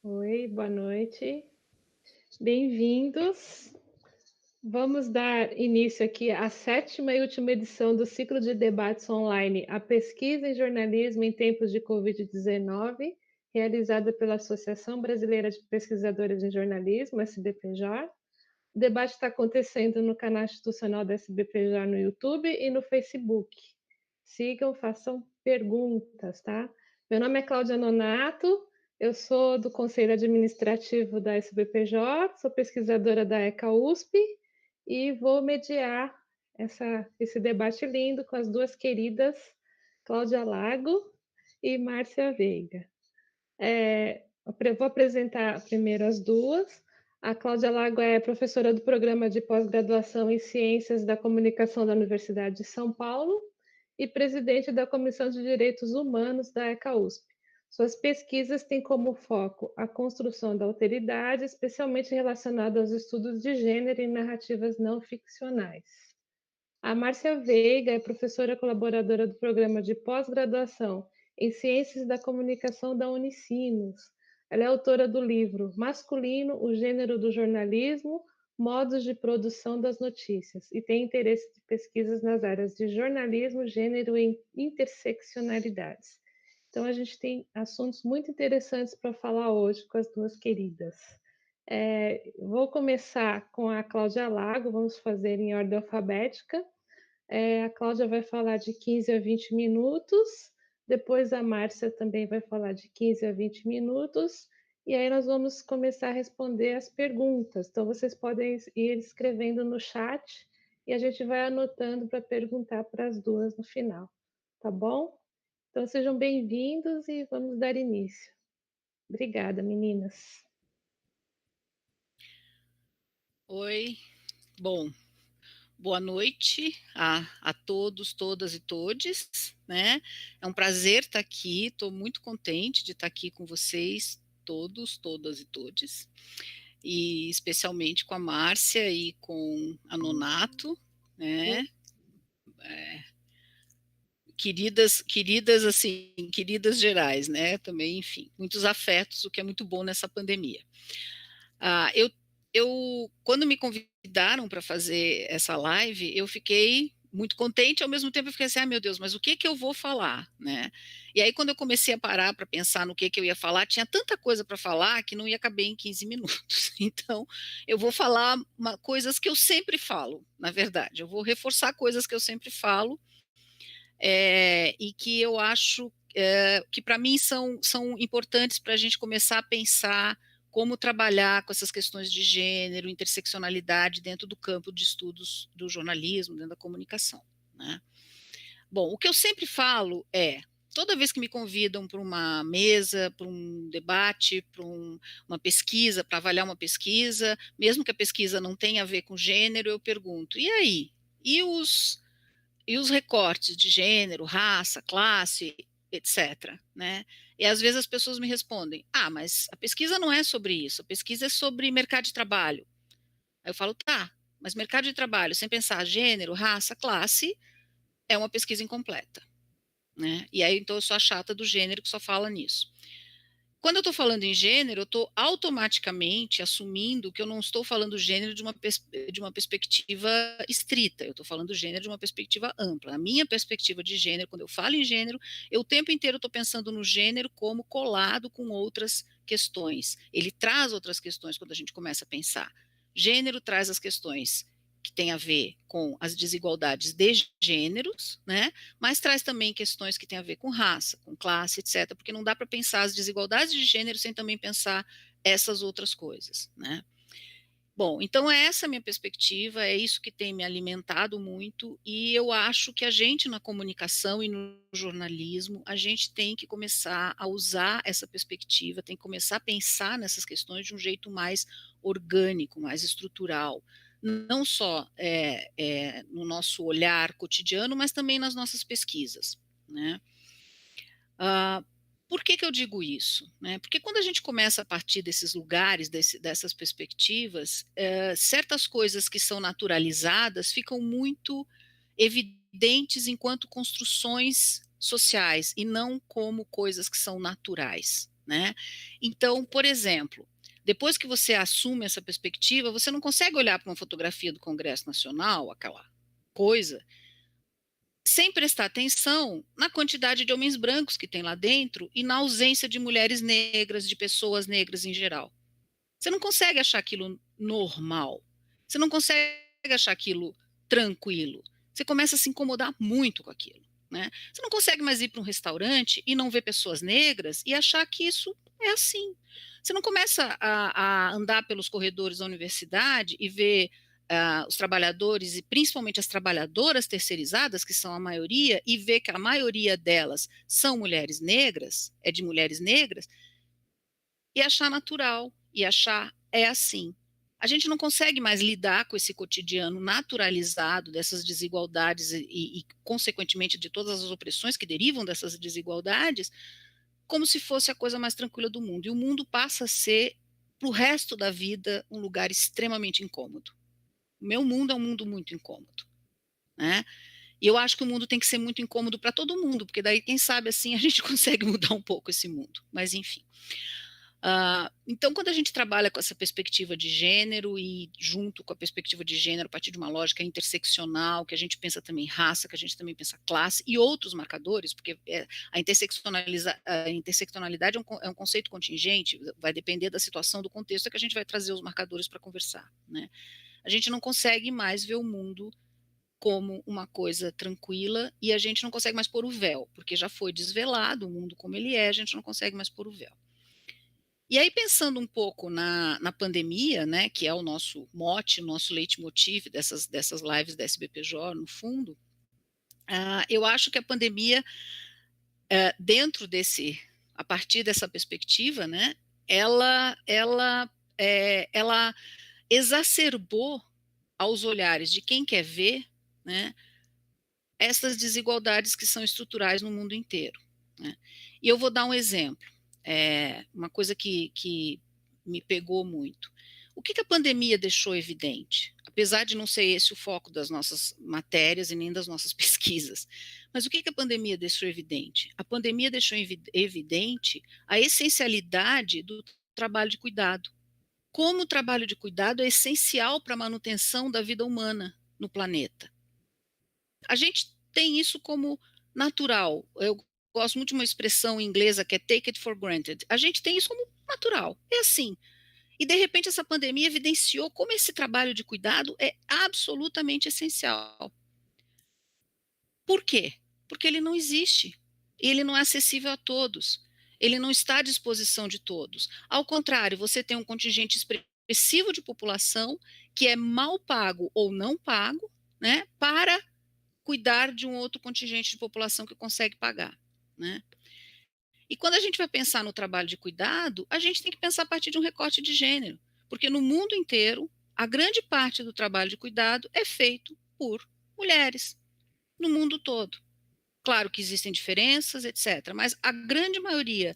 Oi, boa noite. Bem-vindos. Vamos dar início aqui à sétima e última edição do ciclo de debates online A Pesquisa em Jornalismo em Tempos de Covid-19, realizada pela Associação Brasileira de Pesquisadores em Jornalismo, SBPJ. O debate está acontecendo no canal institucional da SBPJ no YouTube e no Facebook. Sigam, façam perguntas, tá? Meu nome é Cláudia Nonato, eu sou do Conselho Administrativo da SBPJ, sou pesquisadora da ECA USP e vou mediar esse debate lindo com as duas queridas Cláudia Lago e Márcia Veiga. Vou apresentar primeiro as duas. A Cláudia Lago é professora do programa de pós-graduação em Ciências da Comunicação da Universidade de São Paulo e presidente da Comissão de Direitos Humanos da ECA USP. Suas pesquisas têm como foco a construção da alteridade, especialmente relacionada aos estudos de gênero e narrativas não ficcionais. A Márcia Veiga é professora colaboradora do programa de pós-graduação em Ciências da Comunicação da Unicinos. Ela é autora do livro Masculino, o Gênero do Jornalismo, Modos de Produção das Notícias, e tem interesse de pesquisas nas áreas de jornalismo, gênero e interseccionalidades. Então, a gente tem assuntos muito interessantes para falar hoje com as duas queridas. Vou começar com a Cláudia Lago, vamos fazer em ordem alfabética. A Cláudia vai falar de 15 a 20 minutos, depois a Márcia também vai falar de 15 a 20 minutos, e aí nós vamos começar a responder as perguntas. Então, vocês podem ir escrevendo no chat e a gente vai anotando para perguntar para as duas no final, tá bom? Então, sejam bem-vindos e vamos dar início. Obrigada, meninas. Oi, bom, boa noite a todos, todas e todes, né? É um prazer estar aqui, estou muito contente de estar aqui com vocês, todos, todas e todes, e especialmente com a Márcia e com a Nonato, né? Queridas assim, queridas gerais, né? Também, enfim, muitos afetos, o que é muito bom nessa pandemia. Ah, quando me convidaram para fazer essa live, eu fiquei muito contente, ao mesmo tempo eu fiquei assim, ah, meu Deus, mas o que que eu vou falar, né? E aí quando eu comecei a parar para pensar no que eu ia falar, tinha tanta coisa para falar que não ia caber em 15 minutos. Então, eu vou falar coisas que eu sempre falo, na verdade. Eu vou reforçar coisas que eu sempre falo, e que eu acho que para mim são importantes para a gente começar a pensar como trabalhar com essas questões de gênero, interseccionalidade dentro do campo de estudos do jornalismo, dentro da comunicação, né? Bom, o que eu sempre falo é, toda vez que me convidam para uma mesa, para um debate, para uma pesquisa, para avaliar uma pesquisa, mesmo que a pesquisa não tenha a ver com gênero, eu pergunto, e aí? E os recortes de gênero, raça, classe, etc. Né? E às vezes as pessoas me respondem: ah, mas a pesquisa não é sobre isso, a pesquisa é sobre mercado de trabalho. Aí eu falo: tá, mas mercado de trabalho, sem pensar gênero, raça, classe, é uma pesquisa incompleta. Né? E aí então eu sou a chata do gênero que só fala nisso. Quando eu estou falando em gênero, eu estou automaticamente assumindo que eu não estou falando gênero de uma perspectiva estrita, eu estou falando gênero de uma perspectiva ampla. A minha perspectiva de gênero, quando eu falo em gênero, eu o tempo inteiro estou pensando no gênero como colado com outras questões. Ele traz outras questões quando a gente começa a pensar. Gênero traz as questões que tem a ver com as desigualdades de gêneros, né? Mas traz também questões que têm a ver com raça, com classe, etc., porque não dá para pensar as desigualdades de gênero sem também pensar essas outras coisas, né? Bom, então é essa a minha perspectiva, é isso que tem me alimentado muito, e eu acho que a gente na comunicação e no jornalismo, a gente tem que começar a usar essa perspectiva, tem que começar a pensar nessas questões de um jeito mais orgânico, mais estrutural, não só no nosso olhar cotidiano, mas também nas nossas pesquisas, né? Uh, por que eu digo isso? Né? Porque quando a gente começa a partir desses lugares, dessas perspectivas, certas coisas que são naturalizadas ficam muito evidentes enquanto construções sociais e não como coisas que são naturais. né? Então, por exemplo, depois que você assume essa perspectiva, você não consegue olhar para uma fotografia do Congresso Nacional, aquela coisa, sem prestar atenção na quantidade de homens brancos que tem lá dentro e na ausência de mulheres negras, de pessoas negras em geral. Você não consegue achar aquilo normal. Você não consegue achar aquilo tranquilo. Você começa a se incomodar muito com aquilo, né? Você não consegue mais ir para um restaurante e não ver pessoas negras e achar que isso é assim. Você não começa a andar pelos corredores da universidade e ver os trabalhadores e principalmente as trabalhadoras terceirizadas, que são a maioria, e ver que a maioria delas são mulheres negras, é de mulheres negras, e achar natural, e achar é assim. A gente não consegue mais lidar com esse cotidiano naturalizado dessas desigualdades consequentemente, de todas as opressões que derivam dessas desigualdades, como se fosse a coisa mais tranquila do mundo. E o mundo passa a ser, para o resto da vida, um lugar extremamente incômodo. O meu mundo é um mundo muito incômodo, né? E eu acho que o mundo tem que ser muito incômodo para todo mundo, porque daí, quem sabe, assim, a gente consegue mudar um pouco esse mundo. Mas, enfim. Então, quando a gente trabalha com essa perspectiva de gênero e junto com a perspectiva de gênero a partir de uma lógica interseccional, que a gente pensa também raça, que a gente também pensa classe e outros marcadores, porque a interseccionalidade é um conceito contingente, vai depender da situação, do contexto, é que a gente vai trazer os marcadores para conversar, né? A gente não consegue mais ver o mundo como uma coisa tranquila e a gente não consegue mais pôr o véu, porque já foi desvelado o mundo como ele é, a gente não consegue mais pôr o véu. E aí, pensando um pouco na pandemia, né, que é o nosso mote, o nosso leitmotiv dessas lives da SBPJ, no fundo, eu acho que a pandemia, a partir dessa perspectiva, né, ela exacerbou aos olhares de quem quer ver, né, essas desigualdades que são estruturais no mundo inteiro, né? E eu vou dar um exemplo, uma coisa que me pegou muito. O que a pandemia deixou evidente? Apesar de não ser esse o foco das nossas matérias e nem das nossas pesquisas, mas o que a pandemia deixou evidente? A pandemia deixou evidente a essencialidade do trabalho de cuidado. Como o trabalho de cuidado é essencial para a manutenção da vida humana no planeta. A gente tem isso como natural. Eu gosto muito de uma expressão inglesa que é take it for granted. A gente tem isso como natural. É assim. E, de repente, essa pandemia evidenciou como esse trabalho de cuidado é absolutamente essencial. Por quê? Porque ele não existe. Ele não é acessível a todos. Ele não está à disposição de todos. Ao contrário, você tem um contingente expressivo de população que é mal pago ou não pago, né, para cuidar de um outro contingente de população que consegue pagar, né? E quando a gente vai pensar no trabalho de cuidado, a gente tem que pensar a partir de um recorte de gênero, porque no mundo inteiro, a grande parte do trabalho de cuidado é feito por mulheres, no mundo todo. Claro que existem diferenças, etc., mas a grande maioria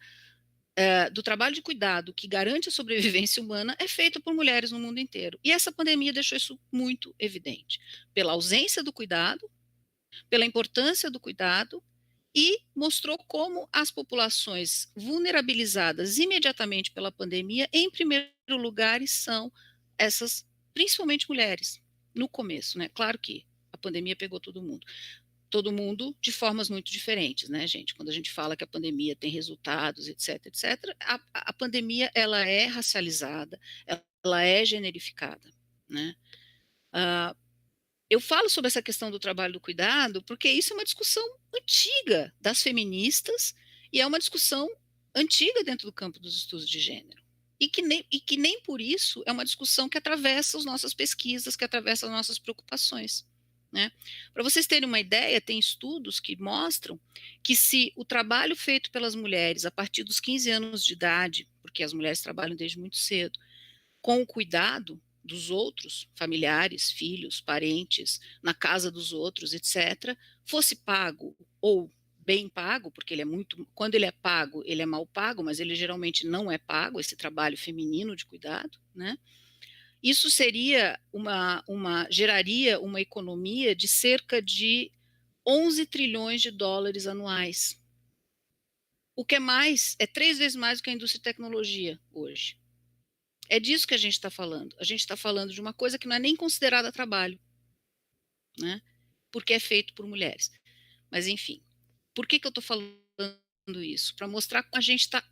do trabalho de cuidado que garante a sobrevivência humana é feita por mulheres no mundo inteiro. E essa pandemia deixou isso muito evidente, pela ausência do cuidado, pela importância do cuidado e mostrou como as populações vulnerabilizadas imediatamente pela pandemia, em primeiro lugar, são essas, principalmente mulheres, no começo, né? Claro que a pandemia pegou todo mundo de formas muito diferentes, né, gente? Quando a gente fala que a pandemia tem resultados, etc., etc., a pandemia ela é racializada, ela é generificada, né? Eu falo sobre essa questão do trabalho do cuidado porque isso é uma discussão antiga das feministas e é uma discussão antiga dentro do campo dos estudos de gênero. E que nem por isso é uma discussão que atravessa as nossas pesquisas, que atravessa as nossas preocupações, né? Para vocês terem uma ideia, tem estudos que mostram que se o trabalho feito pelas mulheres a partir dos 15 anos de idade, porque as mulheres trabalham desde muito cedo, com o cuidado dos outros, familiares, filhos, parentes, na casa dos outros, etc., fosse pago ou bem pago, porque ele é muito, quando ele é pago, ele é mal pago, mas ele geralmente não é pago, esse trabalho feminino de cuidado, né? Isso seria geraria uma economia de cerca de 11 trilhões de dólares anuais. o que é 3 vezes mais do que a indústria de tecnologia hoje. É disso que a gente está falando. A gente está falando de uma coisa que não é nem considerada trabalho, né? Porque é feito por mulheres. Mas, enfim, por que eu estou falando isso? Para mostrar como a gente está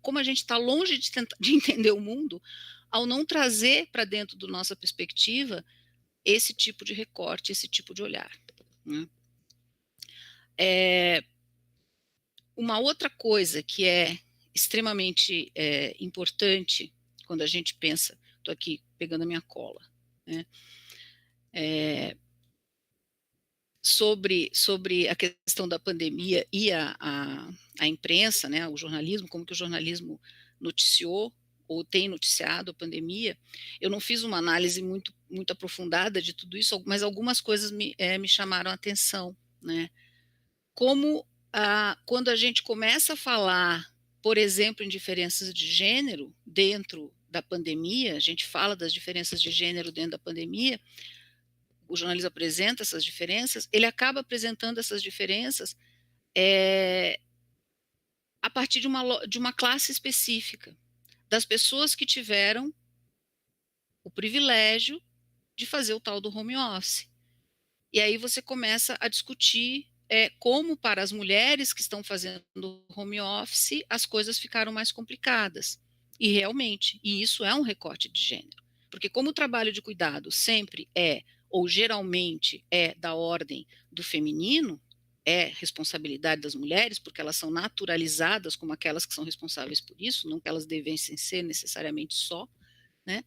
como a gente está longe de entender o mundo, ao não trazer para dentro da nossa perspectiva esse tipo de recorte, esse tipo de olhar, né? Uma outra coisa que é extremamente importante quando a gente pensa, estou aqui pegando a minha cola, né? Sobre a questão da pandemia e a imprensa, né, o jornalismo, como que o jornalismo noticiou ou tem noticiado a pandemia. Eu não fiz uma análise muito aprofundada de tudo isso, mas algumas coisas me chamaram a atenção, né? Como quando a gente começa a falar, por exemplo, em diferenças de gênero dentro da pandemia, a gente fala das diferenças de gênero dentro da pandemia, o jornalismo apresenta essas diferenças, ele acaba apresentando essas diferenças a partir de uma classe específica, das pessoas que tiveram o privilégio de fazer o tal do home office. E aí você começa a discutir como para as mulheres que estão fazendo home office as coisas ficaram mais complicadas. E realmente, e isso é um recorte de gênero. Porque como o trabalho de cuidado sempre ou geralmente da ordem do feminino, é responsabilidade das mulheres, porque elas são naturalizadas como aquelas que são responsáveis por isso, não que elas devessem ser necessariamente só, né?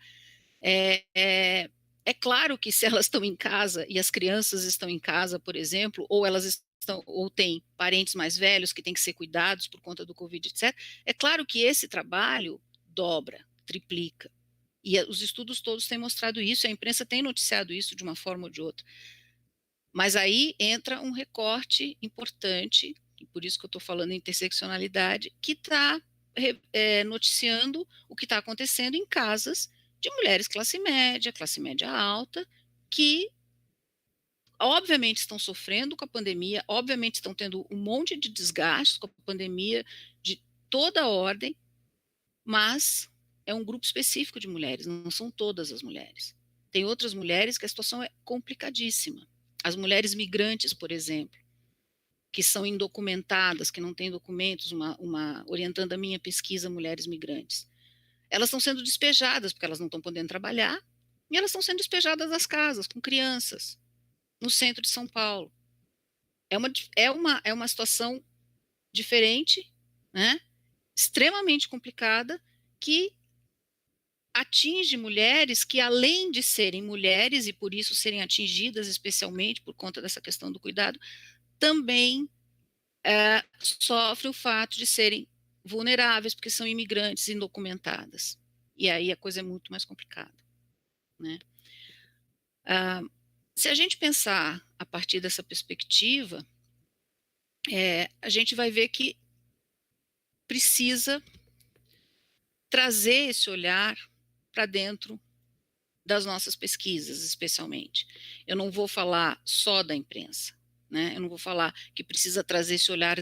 É, é, é claro que se elas estão em casa e as crianças estão em casa, por exemplo, ou elas estão ou têm parentes mais velhos que têm que ser cuidados por conta do Covid, etc., é claro que esse trabalho dobra, triplica. E os estudos todos têm mostrado isso, a imprensa tem noticiado isso de uma forma ou de outra. Mas aí entra um recorte importante, e por isso que eu estou falando em interseccionalidade, que está noticiando o que está acontecendo em casas de mulheres classe média alta, que obviamente estão sofrendo com a pandemia, obviamente estão tendo um monte de desgastes com a pandemia de toda a ordem, mas é um grupo específico de mulheres, não são todas as mulheres. Tem outras mulheres que a situação é complicadíssima. As mulheres migrantes, por exemplo, que são indocumentadas, que não têm documentos, orientando a minha pesquisa, mulheres migrantes. Elas estão sendo despejadas, porque elas não estão podendo trabalhar, e elas estão sendo despejadas das casas, com crianças, no centro de São Paulo. É uma situação diferente, né? Extremamente complicada, que atinge mulheres que, além de serem mulheres, e por isso serem atingidas especialmente por conta dessa questão do cuidado, também sofrem o fato de serem vulneráveis, porque são imigrantes indocumentadas. E aí a coisa é muito mais complicada, né? Se a gente pensar a partir dessa perspectiva, a gente vai ver que precisa trazer esse olhar para dentro das nossas pesquisas, especialmente. Eu não vou falar só da imprensa, né? Eu não vou falar que precisa trazer esse olhar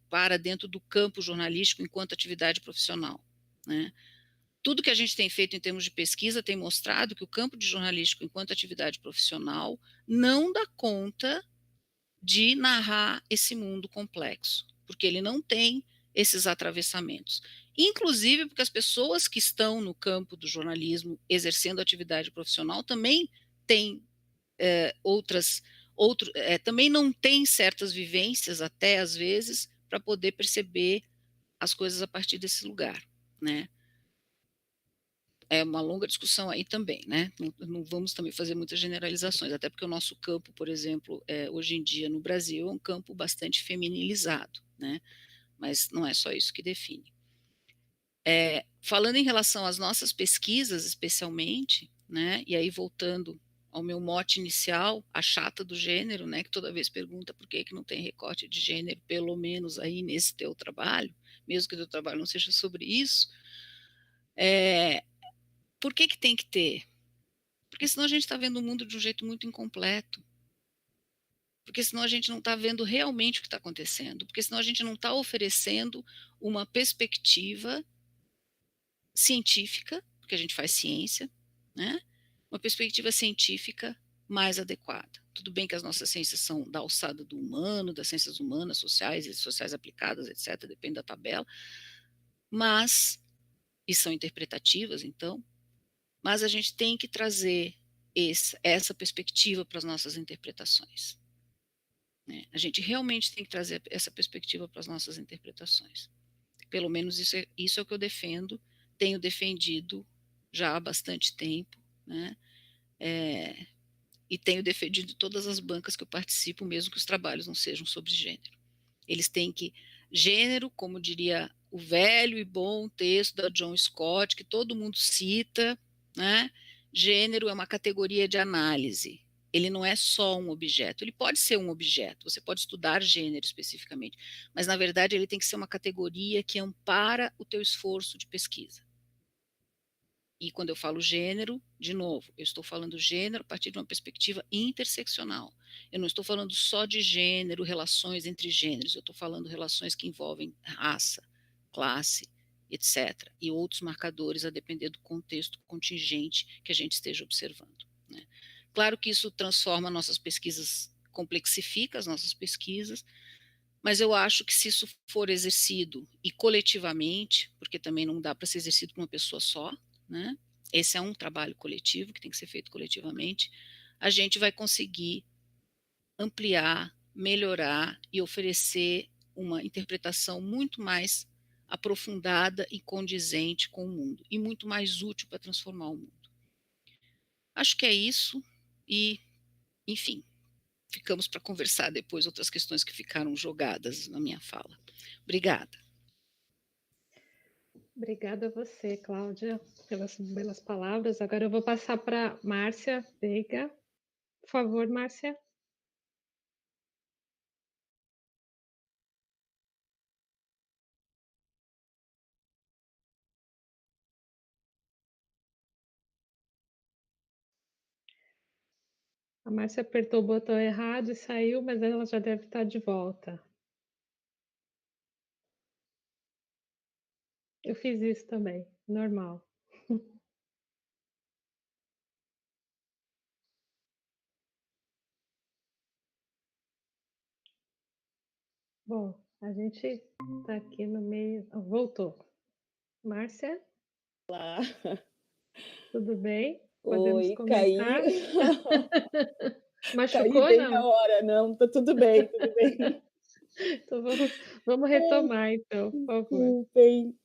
para dentro do campo jornalístico enquanto atividade profissional, né? Tudo que a gente tem feito em termos de pesquisa tem mostrado que o campo de jornalístico enquanto atividade profissional não dá conta de narrar esse mundo complexo, porque ele não tem esses atravessamentos. Inclusive porque as pessoas que estão no campo do jornalismo exercendo atividade profissional também têm também não têm certas vivências, até às vezes, para poder perceber as coisas a partir desse lugar, né? É uma longa discussão aí também, né? Não vamos também fazer muitas generalizações, até porque o nosso campo, por exemplo, hoje em dia no Brasil, é um campo bastante feminilizado, né? Mas não é só isso que define. Falando em relação às nossas pesquisas, especialmente, né? E aí voltando ao meu mote inicial, a chata do gênero, né? Que toda vez pergunta por que não tem recorte de gênero, pelo menos aí nesse teu trabalho, mesmo que o teu trabalho não seja sobre isso. Por que tem que ter? Porque senão a gente está vendo o mundo de um jeito muito incompleto. porque senão a gente não está vendo realmente o que está acontecendo, porque senão a gente não está oferecendo uma perspectiva científica, porque a gente faz ciência, né? Uma perspectiva científica mais adequada. Tudo bem que as nossas ciências são da alçada do humano, das ciências humanas, sociais e sociais aplicadas, etc., depende da tabela, mas, e são interpretativas, então, mas a gente tem que trazer essa perspectiva para as nossas interpretações. Né? A gente realmente tem que trazer essa perspectiva para as nossas interpretações. Pelo menos isso é o que eu defendo, tenho defendido já há bastante tempo, né? E tenho defendido todas as bancas que eu participo, mesmo que os trabalhos não sejam sobre gênero. Eles têm que, gênero, como diria o velho e bom texto da John Scott, que todo mundo cita, né? Gênero é uma categoria de análise. Ele não é só um objeto. Ele pode ser um objeto, você pode estudar gênero especificamente, mas na verdade ele tem que ser uma categoria que ampara o teu esforço de pesquisa. E quando eu falo gênero, de novo, eu estou falando gênero a partir de uma perspectiva interseccional. Eu não estou falando só de gênero, relações entre gêneros, eu estou falando relações que envolvem raça, classe, etc. E outros marcadores a depender do contexto contingente que a gente esteja observando. Né? Claro que isso transforma nossas pesquisas, complexifica as nossas pesquisas, mas eu acho que se isso for exercido e coletivamente, porque também não dá para ser exercido por uma pessoa só, né? Esse é um trabalho coletivo que tem que ser feito coletivamente, a gente vai conseguir ampliar, melhorar e oferecer uma interpretação muito mais aprofundada e condizente com o mundo, e muito mais útil para transformar o mundo. Acho que é isso, e, enfim, ficamos para conversar depois outras questões que ficaram jogadas na minha fala. Obrigada. Obrigada a você, Cláudia, pelas belas palavras. Agora eu vou passar para Márcia Veiga. Por favor, Márcia. A Márcia apertou o botão errado e saiu, mas ela já deve estar de volta. Eu fiz isso também, normal. Bom, a gente está aqui no meio. Oh, voltou. Márcia, Olá. tudo bem? Podemos Oi, caí. começar? Caí Machucou, bem na não? hora, não, tá tudo bem, tudo bem. Então vamos retomar, então, por favor. Desculpem,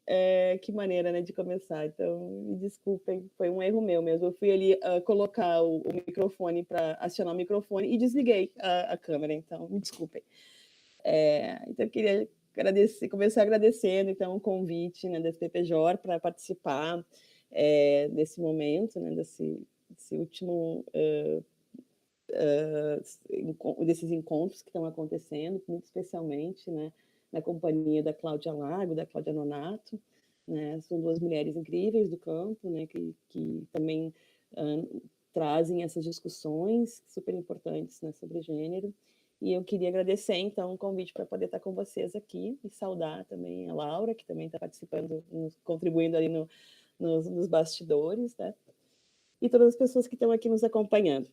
que maneira, né, de começar, então me desculpem, foi um erro meu mesmo. Eu fui ali colocar o microfone para acionar o microfone e desliguei a câmera, então me desculpem. Então eu queria começar agradecendo então o convite, né, da SPPJOR para participar desse momento, né, desse último desses encontros que estão acontecendo, muito especialmente, né, na companhia da Cláudia Lago, da Cláudia Nonato, né, são duas mulheres incríveis do campo, né, que também trazem essas discussões super importantes, né, sobre gênero. E eu queria agradecer, então, o convite para poder estar com vocês aqui e saudar também a Laura, que também está participando, contribuindo ali nos bastidores, né? E todas as pessoas que estão aqui nos acompanhando.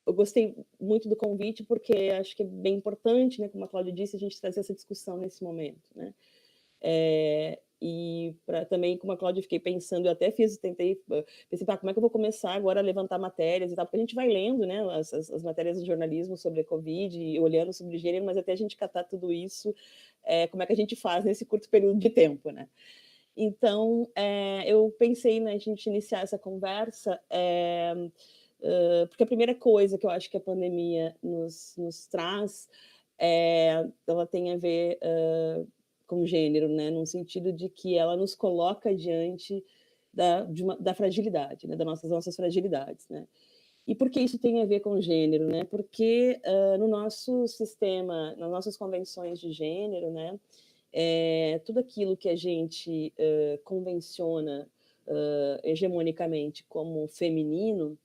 Eu gostei muito do convite, porque acho que é bem importante, né, como a Cláudia disse, a gente trazer essa discussão nesse momento, né? E também, como a Cláudia, fiquei pensando, eu até pensei, como é que eu vou começar agora a levantar matérias e tal, porque a gente vai lendo, né, as matérias de jornalismo sobre a Covid, e olhando sobre gênero, mas até a gente catar tudo isso, como é que a gente faz nesse curto período de tempo, né? Então, eu pensei na gente iniciar essa conversa, porque a primeira coisa que eu acho que a pandemia nos traz, ela tem a ver com gênero, né? No sentido de que ela nos coloca diante da fragilidade, né? Das nossas fragilidades, né? E por que isso tem a ver com gênero, né? Porque no nosso sistema, nas nossas convenções de gênero, né? Tudo aquilo que a gente convenciona hegemonicamente como feminino,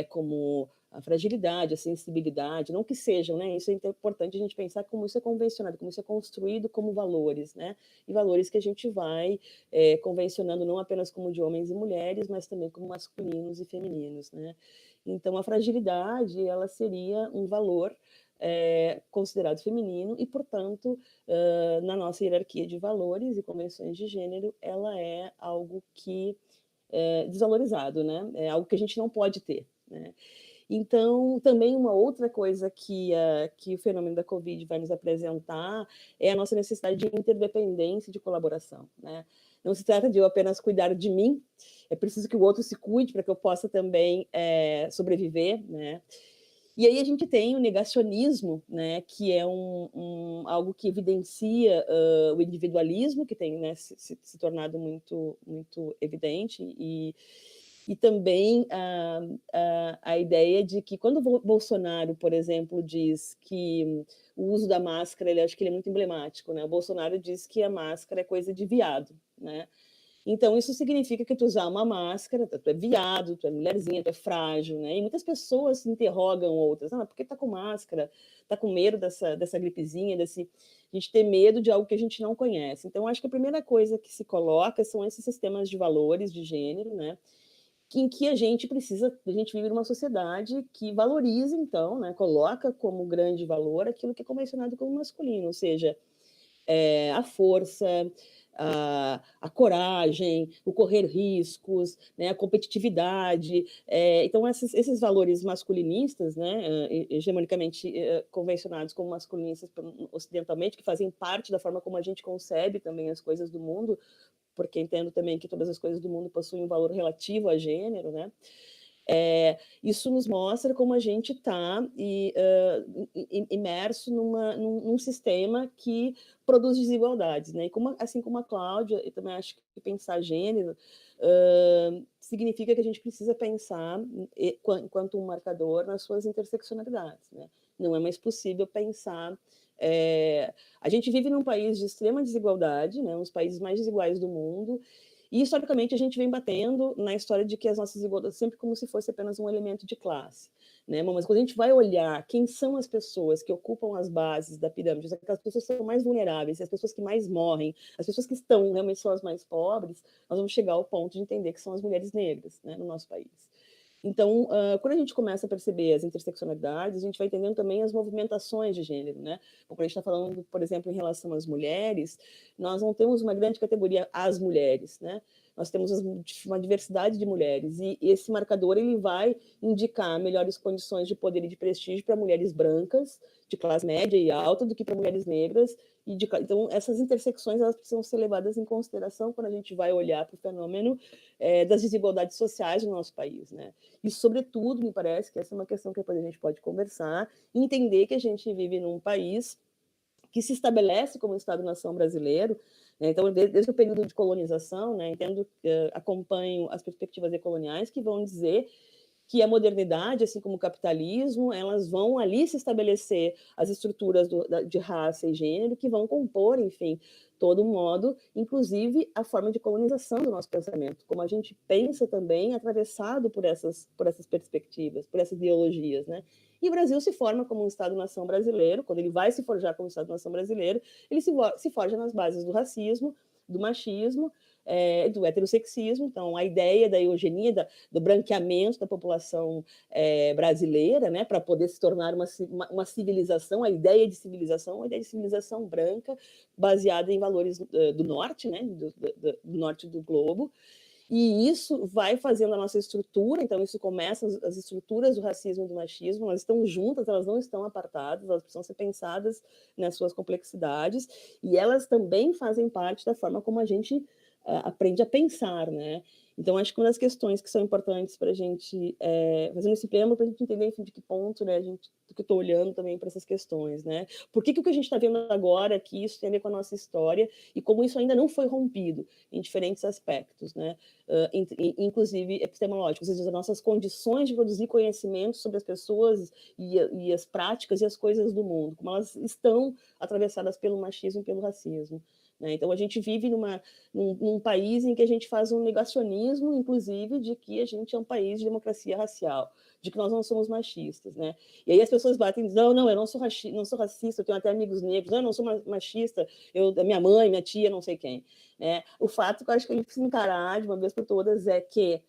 como a fragilidade, a sensibilidade, não que sejam, né? Isso é importante a gente pensar como isso é convencionado, como isso é construído como valores, né? E valores que a gente vai convencionando não apenas como de homens e mulheres, mas também como masculinos e femininos, né? Então, a fragilidade, ela seria um valor considerado feminino e, portanto, na nossa hierarquia de valores e convenções de gênero, ela é algo que é desvalorizado, né? É algo que a gente não pode ter, né? Então, também uma outra coisa que o fenômeno da Covid vai nos apresentar é a nossa necessidade de interdependência e de colaboração, né? Não se trata de eu apenas cuidar de mim, é preciso que o outro se cuide para que eu possa também sobreviver, né? E aí a gente tem o negacionismo, né, que é algo que evidencia o individualismo, que tem, né, se tornado muito, muito evidente, e também a ideia de que quando o Bolsonaro, por exemplo, diz que o uso da máscara, acho que ele é muito emblemático, né? O Bolsonaro diz que a máscara é coisa de viado, né? Então, isso significa que tu usar uma máscara, tu é viado, tu é mulherzinha, tu é frágil, né? E muitas pessoas interrogam outras, mas por que tá com máscara? Tá com medo dessa gripezinha, a gente ter medo de algo que a gente não conhece. Então, acho que a primeira coisa que se coloca são esses sistemas de valores de gênero, né? Em que a gente vive numa sociedade que valoriza, então, né? Coloca como grande valor aquilo que é convencionado como masculino, ou seja, a força, a coragem, o correr riscos, né, a competitividade. Então, esses valores masculinistas, né, hegemonicamente convencionados como masculinistas ocidentalmente, que fazem parte da forma como a gente concebe também as coisas do mundo, porque entendo também que todas as coisas do mundo possuem um valor relativo a gênero, né? Isso nos mostra como a gente está imerso num sistema que produz desigualdades, né? E assim como a Cláudia, eu também acho que pensar gênero significa que a gente precisa pensar, enquanto um marcador, nas suas interseccionalidades, né? Não é mais possível pensar. A gente vive num país de extrema desigualdade, né? Um dos países mais desiguais do mundo. E, historicamente, a gente vem batendo na história de que as nossas desigualdades sempre como se fosse apenas um elemento de classe, né? Mas quando a gente vai olhar quem são as pessoas que ocupam as bases da pirâmide, aquelas pessoas que são mais vulneráveis, as pessoas que mais morrem, as pessoas que estão realmente são as mais pobres, nós vamos chegar ao ponto de entender que são as mulheres negras, né, no nosso país. Então, quando a gente começa a perceber as interseccionalidades, a gente vai entendendo também as movimentações de gênero, né? Quando a gente está falando, por exemplo, em relação às mulheres, nós não temos uma grande categoria as mulheres, né? Nós temos uma diversidade de mulheres, e esse marcador ele vai indicar melhores condições de poder e de prestígio para mulheres brancas, de classe média e alta, do que para mulheres negras. Então, essas intersecções elas precisam ser levadas em consideração quando a gente vai olhar para o fenômeno das desigualdades sociais no nosso país, né? E, sobretudo, me parece que essa é uma questão que depois a gente pode conversar, entender que a gente vive num país que se estabelece como Estado-nação brasileiro, né? Então, desde o período de colonização, né, acompanho as perspectivas decoloniais que vão dizer que a modernidade, assim como o capitalismo, elas vão ali se estabelecer as estruturas de raça e gênero que vão compor, enfim, todo o modo, inclusive a forma de colonização do nosso pensamento, como a gente pensa também atravessado por essas perspectivas, por essas ideologias, né? E o Brasil se forma como um Estado-nação brasileiro, quando ele vai se forjar como Estado-nação brasileiro, ele se forja nas bases do racismo, do machismo, do heterossexismo. Então, a ideia da eugenia, do branqueamento da população brasileira, né, para poder se tornar uma civilização, a ideia de civilização branca, baseada em valores do norte, né, do norte do globo. E isso vai fazendo a nossa estrutura, então isso começa, as estruturas do racismo e do machismo, elas estão juntas, elas não estão apartadas, elas precisam ser pensadas nas suas complexidades, e elas também fazem parte da forma como a gente aprende a pensar, né? Então, acho que uma das questões que são importantes para a gente, fazendo esse preâmbulo, para a gente entender, enfim, de que ponto, né, do que eu estou olhando também para essas questões, né? Por que o que a gente está vendo agora aqui, isso tem a ver com a nossa história, e como isso ainda não foi rompido em diferentes aspectos, né? Inclusive epistemológicos, ou seja, as nossas condições de produzir conhecimento sobre as pessoas e as práticas e as coisas do mundo, como elas estão atravessadas pelo machismo e pelo racismo. né? Então, a gente vive num país em que a gente faz um negacionismo, inclusive, de que a gente é um país de democracia racial, de que nós não somos machistas, né? E aí as pessoas batem e dizem, não, eu não sou racista, eu tenho até amigos negros, não, eu não sou machista, minha mãe, minha tia, não sei quem. Né? O fato que eu acho que a gente precisa encarar de uma vez por todas é que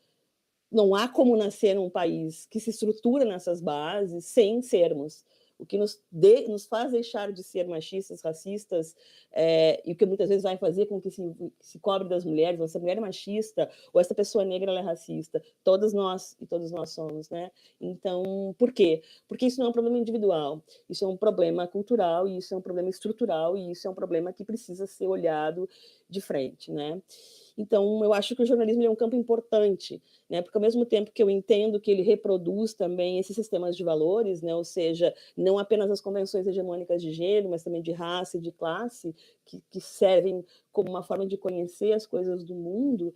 não há como nascer num país que se estrutura nessas bases sem sermos. O que nos faz deixar de ser machistas, racistas, e o que muitas vezes vai fazer com que se cobre das mulheres, ou essa mulher é machista, ou essa pessoa negra ela é racista. Todos nós somos, né? Então, por quê? Porque isso não é um problema individual, isso é um problema cultural, e isso é um problema estrutural, e isso é um problema que precisa ser olhado de frente, né? Então, eu acho que o jornalismo é um campo importante, né? Porque ao mesmo tempo que eu entendo que ele reproduz também esses sistemas de valores, né? Ou seja, não apenas as convenções hegemônicas de gênero, mas também de raça e de classe, que servem como uma forma de conhecer as coisas do mundo,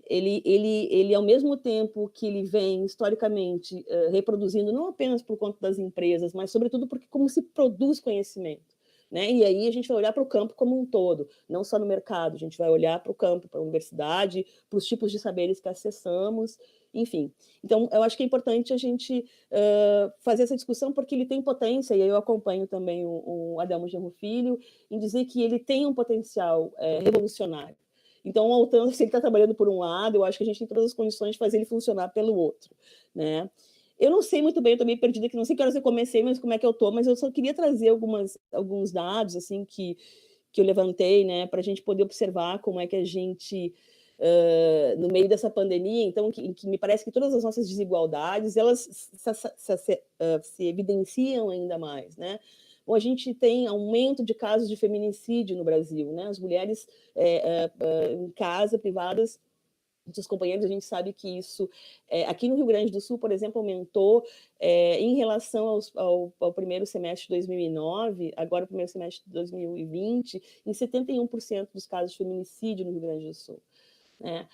ele, ao mesmo tempo que ele vem, historicamente, reproduzindo, não apenas por conta das empresas, mas, sobretudo, porque como se produz conhecimento. Né? E aí a gente vai olhar para o campo como um todo, não só no mercado, a gente vai olhar para o campo, para a universidade, para os tipos de saberes que acessamos, enfim. Então, eu acho que é importante a gente fazer essa discussão, porque ele tem potência, e aí eu acompanho também o Adelmo Genro Filho, em dizer que ele tem um potencial revolucionário. Então, se ele está trabalhando por um lado, eu acho que a gente tem todas as condições de fazer ele funcionar pelo outro, né? Eu não sei muito bem, eu estou meio perdida, que não sei que horas eu comecei, mas como é que eu estou, mas eu só queria trazer alguns dados assim que eu levantei, né, para a gente poder observar como é que a gente, no meio dessa pandemia, então, que me parece que todas as nossas desigualdades, elas se evidenciam ainda mais, né? Bom, a gente tem aumento de casos de feminicídio no Brasil, né? As mulheres em casa, privadas, dos companheiros, a gente sabe que isso, aqui no Rio Grande do Sul, por exemplo, aumentou em relação ao primeiro semestre de 2009, agora o primeiro semestre de 2020, em 71% dos casos de feminicídio no Rio Grande do Sul. Né?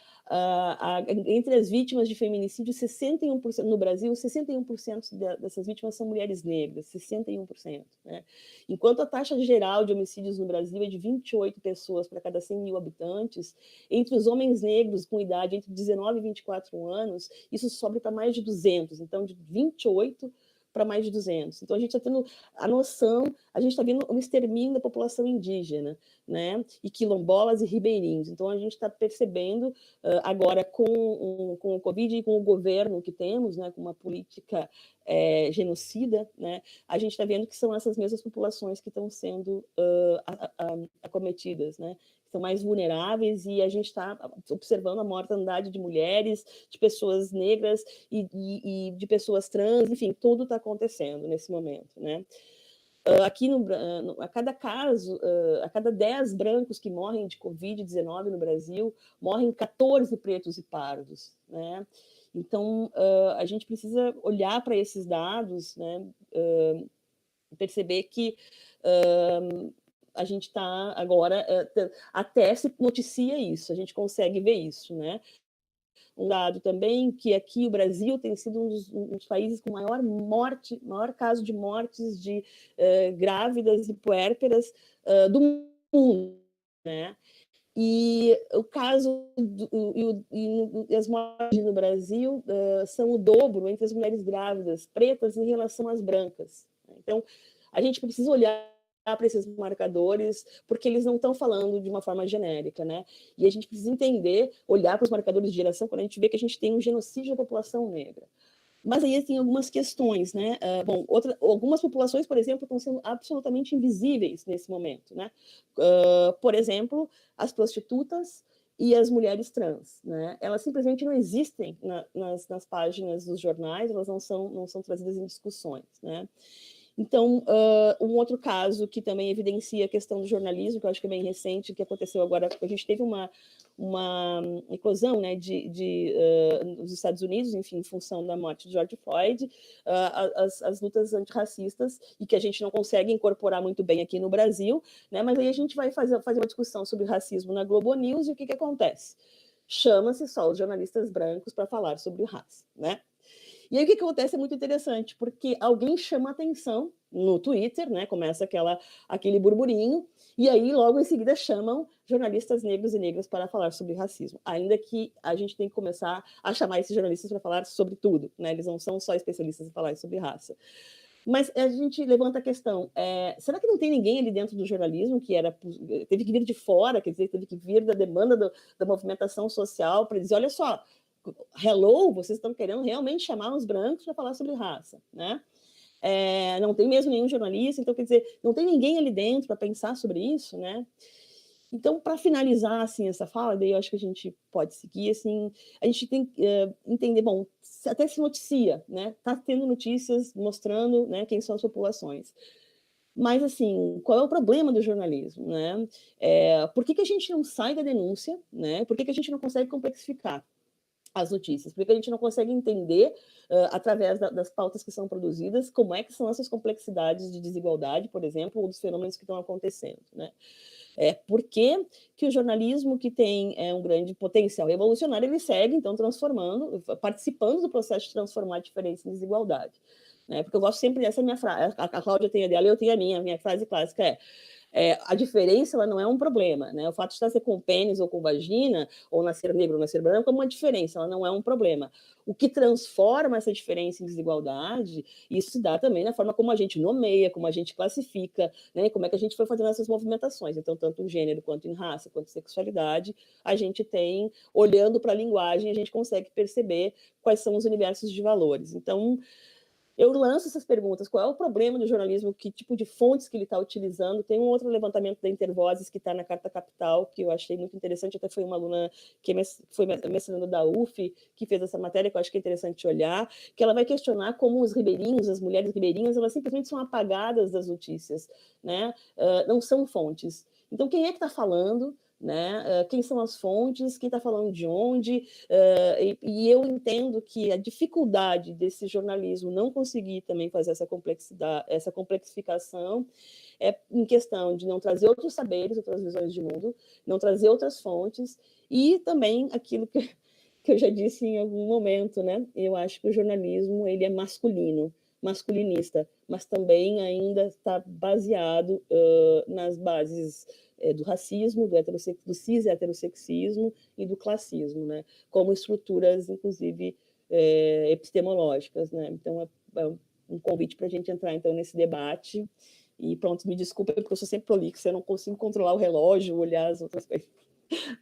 Entre as vítimas de feminicídio, 61%, no Brasil, 61% dessas vítimas são mulheres negras, 61%. Né? Enquanto a taxa geral de homicídios no Brasil é de 28 pessoas para cada 100 mil habitantes, entre os homens negros com idade entre 19 e 24 anos, isso sobe para mais de 200, então de 28 para mais de 200. Então, a gente está tendo a noção, a gente está vendo um extermínio da população indígena, né? E quilombolas e ribeirinhos. Então, a gente está percebendo agora com o Covid e com o governo que temos, né? Com uma política genocida, né? A gente está vendo que são essas mesmas populações que estão sendo acometidas, né? São mais vulneráveis, e a gente está observando a mortandade de mulheres, de pessoas negras e de pessoas trans, enfim, tudo está acontecendo nesse momento, né? Aqui, a cada caso, a cada 10 brancos que morrem de Covid-19 no Brasil, morrem 14 pretos e pardos, né? Então, a gente precisa olhar para esses dados, né? Perceber que a gente está agora, até se noticia isso, a gente consegue ver isso, né? Um dado também que aqui o Brasil tem sido um dos países com maior caso de mortes de grávidas e puérperas do mundo, né? E o caso e as mortes no Brasil são o dobro entre as mulheres grávidas pretas em relação às brancas. Então, a gente precisa olhar para esses marcadores, porque eles não estão falando de uma forma genérica, né? E a gente precisa entender, olhar para os marcadores de geração, quando a gente vê que a gente tem um genocídio da população negra. Mas aí tem algumas questões, né? Bom, algumas populações, por exemplo, estão sendo absolutamente invisíveis nesse momento, né? Por exemplo, as prostitutas e as mulheres trans, né? Elas simplesmente não existem nas páginas dos jornais, elas não são trazidas em discussões, né? Então, um outro caso que também evidencia a questão do jornalismo, que eu acho que é bem recente, que aconteceu agora, a gente teve uma eclosão, né, nos Estados Unidos, enfim, em função da morte de George Floyd, as lutas antirracistas, e que a gente não consegue incorporar muito bem aqui no Brasil, né, mas aí a gente vai fazer uma discussão sobre racismo na Globo News, e o que acontece? Chama-se só os jornalistas brancos para falar sobre raça, né? E aí o que acontece é muito interessante, porque alguém chama atenção no Twitter, né, começa aquele burburinho, e aí logo em seguida chamam jornalistas negros e negras para falar sobre racismo, ainda que a gente tem que começar a chamar esses jornalistas para falar sobre tudo, né, eles não são só especialistas em falar sobre raça. Mas a gente levanta a questão, será que não tem ninguém ali dentro do jornalismo que teve que vir de fora, quer dizer, teve que vir da demanda da movimentação social para dizer, olha só, hello, vocês estão querendo realmente chamar os brancos para falar sobre raça, né? Não tem mesmo nenhum jornalista, então quer dizer, não tem ninguém ali dentro para pensar sobre isso, né? Então, para finalizar assim essa fala, daí eu acho que a gente pode seguir assim, a gente tem que entender, bom, até se noticia, né? Tá tendo notícias mostrando, né, quem são as populações. Mas assim, qual é o problema do jornalismo, né? Por que a gente não sai da denúncia, né? Por que a gente não consegue complexificar as notícias? Porque a gente não consegue entender, através das pautas que são produzidas, como é que são essas complexidades de desigualdade, por exemplo, ou dos fenômenos que estão acontecendo, né? Por que o jornalismo, que tem um grande potencial revolucionário, ele segue, então, participando do processo de transformar a diferença em desigualdade? Né? Porque eu gosto sempre dessa minha frase, a Cláudia tem a dela, eu tenho a minha frase clássica a diferença, ela não é um problema, né? O fato de nascer com pênis ou com vagina, ou nascer negro ou nascer branco, é uma diferença, ela não é um problema. O que transforma essa diferença em desigualdade, isso se dá também na forma como a gente nomeia, como a gente classifica, né? Como é que a gente foi fazendo essas movimentações. Então, tanto em gênero, quanto em raça, quanto em sexualidade, a gente tem, olhando para a linguagem, a gente consegue perceber quais são os universos de valores. Então, eu lanço essas perguntas, qual é o problema do jornalismo, que tipo de fontes que ele está utilizando. Tem um outro levantamento da Intervozes que está na Carta Capital, que eu achei muito interessante, até foi uma aluna que foi mestrando da UF, que fez essa matéria, que eu acho que é interessante olhar, que ela vai questionar como os ribeirinhos, as mulheres ribeirinhas, elas simplesmente são apagadas das notícias, né? Não são fontes. Então, quem é que está falando? Né? Quem são as fontes, quem está falando de onde, e eu entendo que a dificuldade desse jornalismo não conseguir também fazer essa complexidade, essa complexificação, em questão de não trazer outros saberes, outras visões de mundo, não trazer outras fontes, e também aquilo que eu já disse em algum momento, né? Eu acho que o jornalismo ele é masculinista, mas também ainda está baseado nas bases do racismo, do cis-heterossexismo e do classismo, né? Como estruturas, inclusive, epistemológicas, né? Então, é um convite para a gente entrar, então, nesse debate. E pronto, me desculpa, porque eu sou sempre prolixa, eu não consigo controlar o relógio, olhar as outras coisas.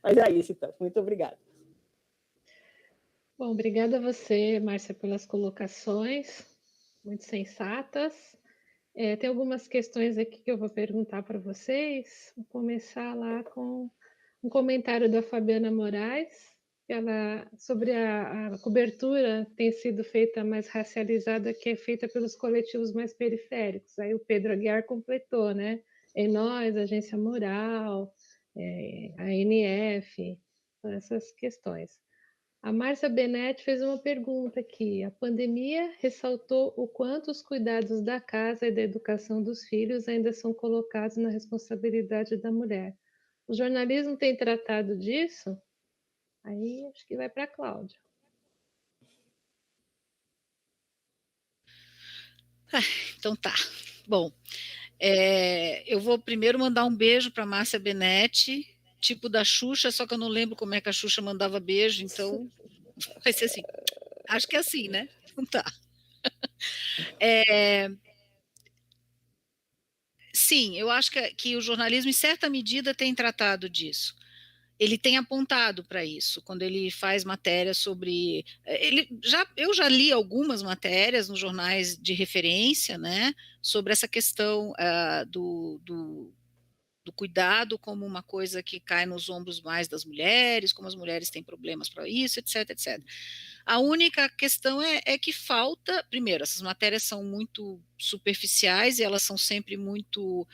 Mas é isso, então. Muito obrigada. Bom, obrigada a você, Márcia, pelas colocações, muito sensatas. Tem algumas questões aqui que eu vou perguntar para vocês. Vou começar lá com um comentário da Fabiana Moraes, sobre a cobertura tem sido feita mais racializada, que é feita pelos coletivos mais periféricos. Aí o Pedro Aguiar completou, né? Em Nós, Agência Mural, a NF, essas questões. A Márcia Benetti fez uma pergunta aqui. A pandemia ressaltou o quanto os cuidados da casa e da educação dos filhos ainda são colocados na responsabilidade da mulher. O jornalismo tem tratado disso? Aí acho que vai para a Cláudia. Então tá. Bom, eu vou primeiro mandar um beijo para Márcia Benetti, tipo da Xuxa, só que eu não lembro como é que a Xuxa mandava beijo, então vai ser assim. Acho que é assim, né? Então tá. Sim, eu acho que o jornalismo, em certa medida, tem tratado disso. Ele tem apontado para isso, quando ele faz matérias sobre. Eu já li algumas matérias nos jornais de referência, né, sobre essa questão do cuidado como uma coisa que cai nos ombros mais das mulheres, como as mulheres têm problemas para isso, etc, etc. A única questão é que falta, primeiro, essas matérias são muito superficiais e elas são sempre muito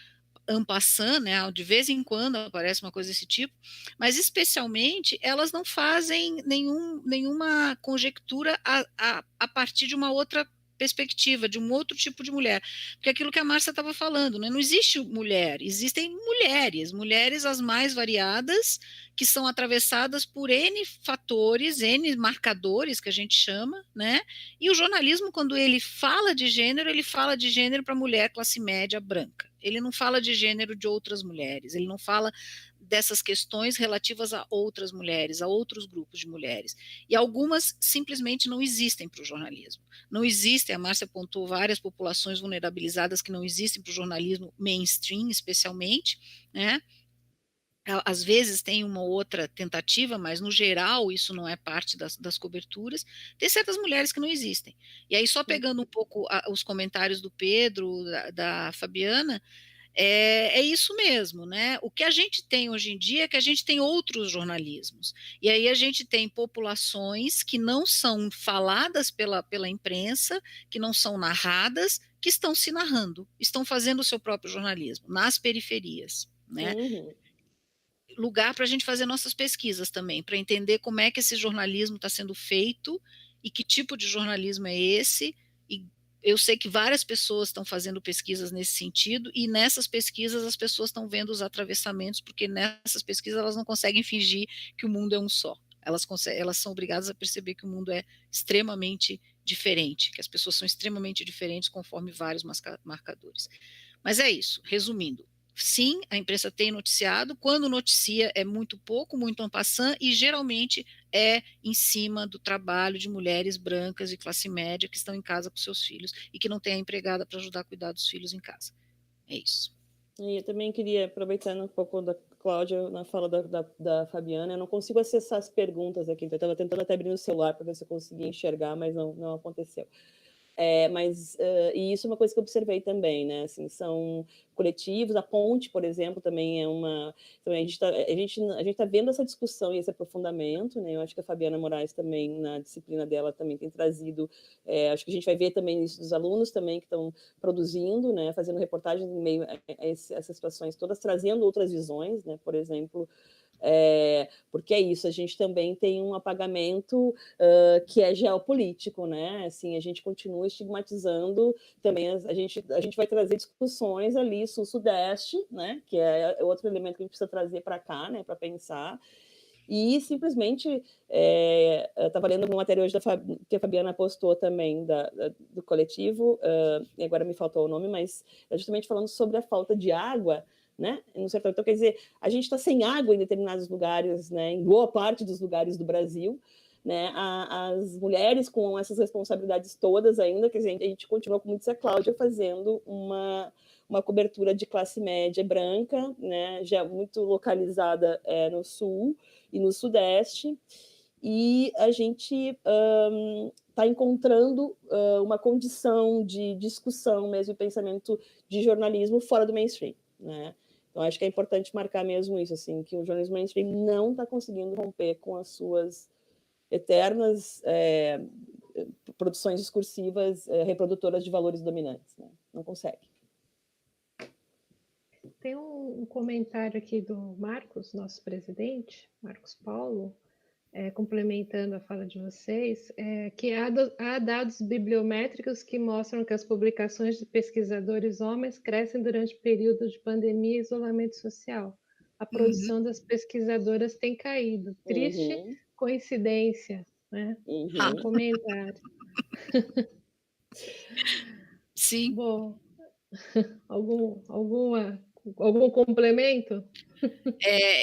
en passant, né? De vez em quando aparece uma coisa desse tipo, mas especialmente elas não fazem nenhuma conjectura a partir de uma outra perspectiva, de um outro tipo de mulher. Porque aquilo que a Márcia estava falando, né? Não existe mulher, existem mulheres as mais variadas, que são atravessadas por N fatores, N marcadores, que a gente chama, né? E o jornalismo, quando ele fala de gênero para mulher classe média branca. Ele não fala de gênero de outras mulheres, ele não fala dessas questões relativas a outras mulheres, a outros grupos de mulheres. E algumas simplesmente não existem para o jornalismo. Não existem, a Márcia apontou várias populações vulnerabilizadas que não existem para o jornalismo mainstream, especialmente, né? Às vezes tem uma outra tentativa, mas no geral isso não é parte das coberturas. Tem certas mulheres que não existem. E aí, só pegando um pouco os comentários do Pedro, da Fabiana, é isso mesmo, né? O que a gente tem hoje em dia é que a gente tem outros jornalismos. E aí a gente tem populações que não são faladas pela imprensa, que não são narradas, que estão se narrando, estão fazendo o seu próprio jornalismo nas periferias, né? Uhum. Lugar para a gente fazer nossas pesquisas também, para entender como é que esse jornalismo está sendo feito e que tipo de jornalismo é esse. E eu sei que várias pessoas estão fazendo pesquisas nesse sentido, e nessas pesquisas as pessoas estão vendo os atravessamentos, porque nessas pesquisas elas não conseguem fingir que o mundo é um só. Elas são obrigadas a perceber que o mundo é extremamente diferente, que as pessoas são extremamente diferentes conforme vários marcadores. Mas é isso, resumindo. Sim, a imprensa tem noticiado, quando noticia é muito pouco, muito en passant, e geralmente é em cima do trabalho de mulheres brancas de classe média que estão em casa com seus filhos e que não tem a empregada para ajudar a cuidar dos filhos em casa. É isso. E eu também queria, aproveitando um pouco da Cláudia, na fala da Fabiana, eu não consigo acessar as perguntas aqui, então eu estava tentando até abrir no celular para ver se eu conseguia enxergar, mas não aconteceu. E isso é uma coisa que eu observei também, né? Assim, são coletivos, a Ponte, por exemplo, também é uma. Também a gente tá vendo essa discussão e esse aprofundamento, né? Eu acho que a Fabiana Moraes também, na disciplina dela, também tem trazido. Acho que a gente vai ver também isso dos alunos também que estão produzindo, né? Fazendo reportagens em meio a essas situações todas, trazendo outras visões, né? Por exemplo. Porque é isso, a gente também tem um apagamento que é geopolítico, né? Assim, a gente continua estigmatizando também, a gente vai trazer discussões ali sul-sudeste, né? Que é outro elemento que a gente precisa trazer para cá, né? Para pensar. E simplesmente, eu estava lendo uma matéria hoje que a Fabiana postou também do coletivo, e agora me faltou o nome, mas é justamente falando sobre a falta de água, né? No sertão. Então, quer dizer, a gente está sem água em determinados lugares, né? Em boa parte dos lugares do Brasil, né? As mulheres com essas responsabilidades todas ainda, quer dizer, a gente continua, como disse a Cláudia, fazendo uma cobertura de classe média branca, né? Já muito localizada no sul e no sudeste, e a gente está encontrando uma condição de discussão mesmo, pensamento de jornalismo fora do mainstream, né? Então, acho que é importante marcar mesmo isso, assim, que o jornalismo mainstream não está conseguindo romper com as suas eternas produções discursivas reprodutoras de valores dominantes, né? Não consegue. Tem um comentário aqui do Marcos, nosso presidente, Marcos Paulo, complementando a fala de vocês, que há dados bibliométricos que mostram que as publicações de pesquisadores homens crescem durante períodos de pandemia e isolamento social. A produção das pesquisadoras tem caído. Triste coincidência, né? Um comentário. Sim. Bom, algum complemento?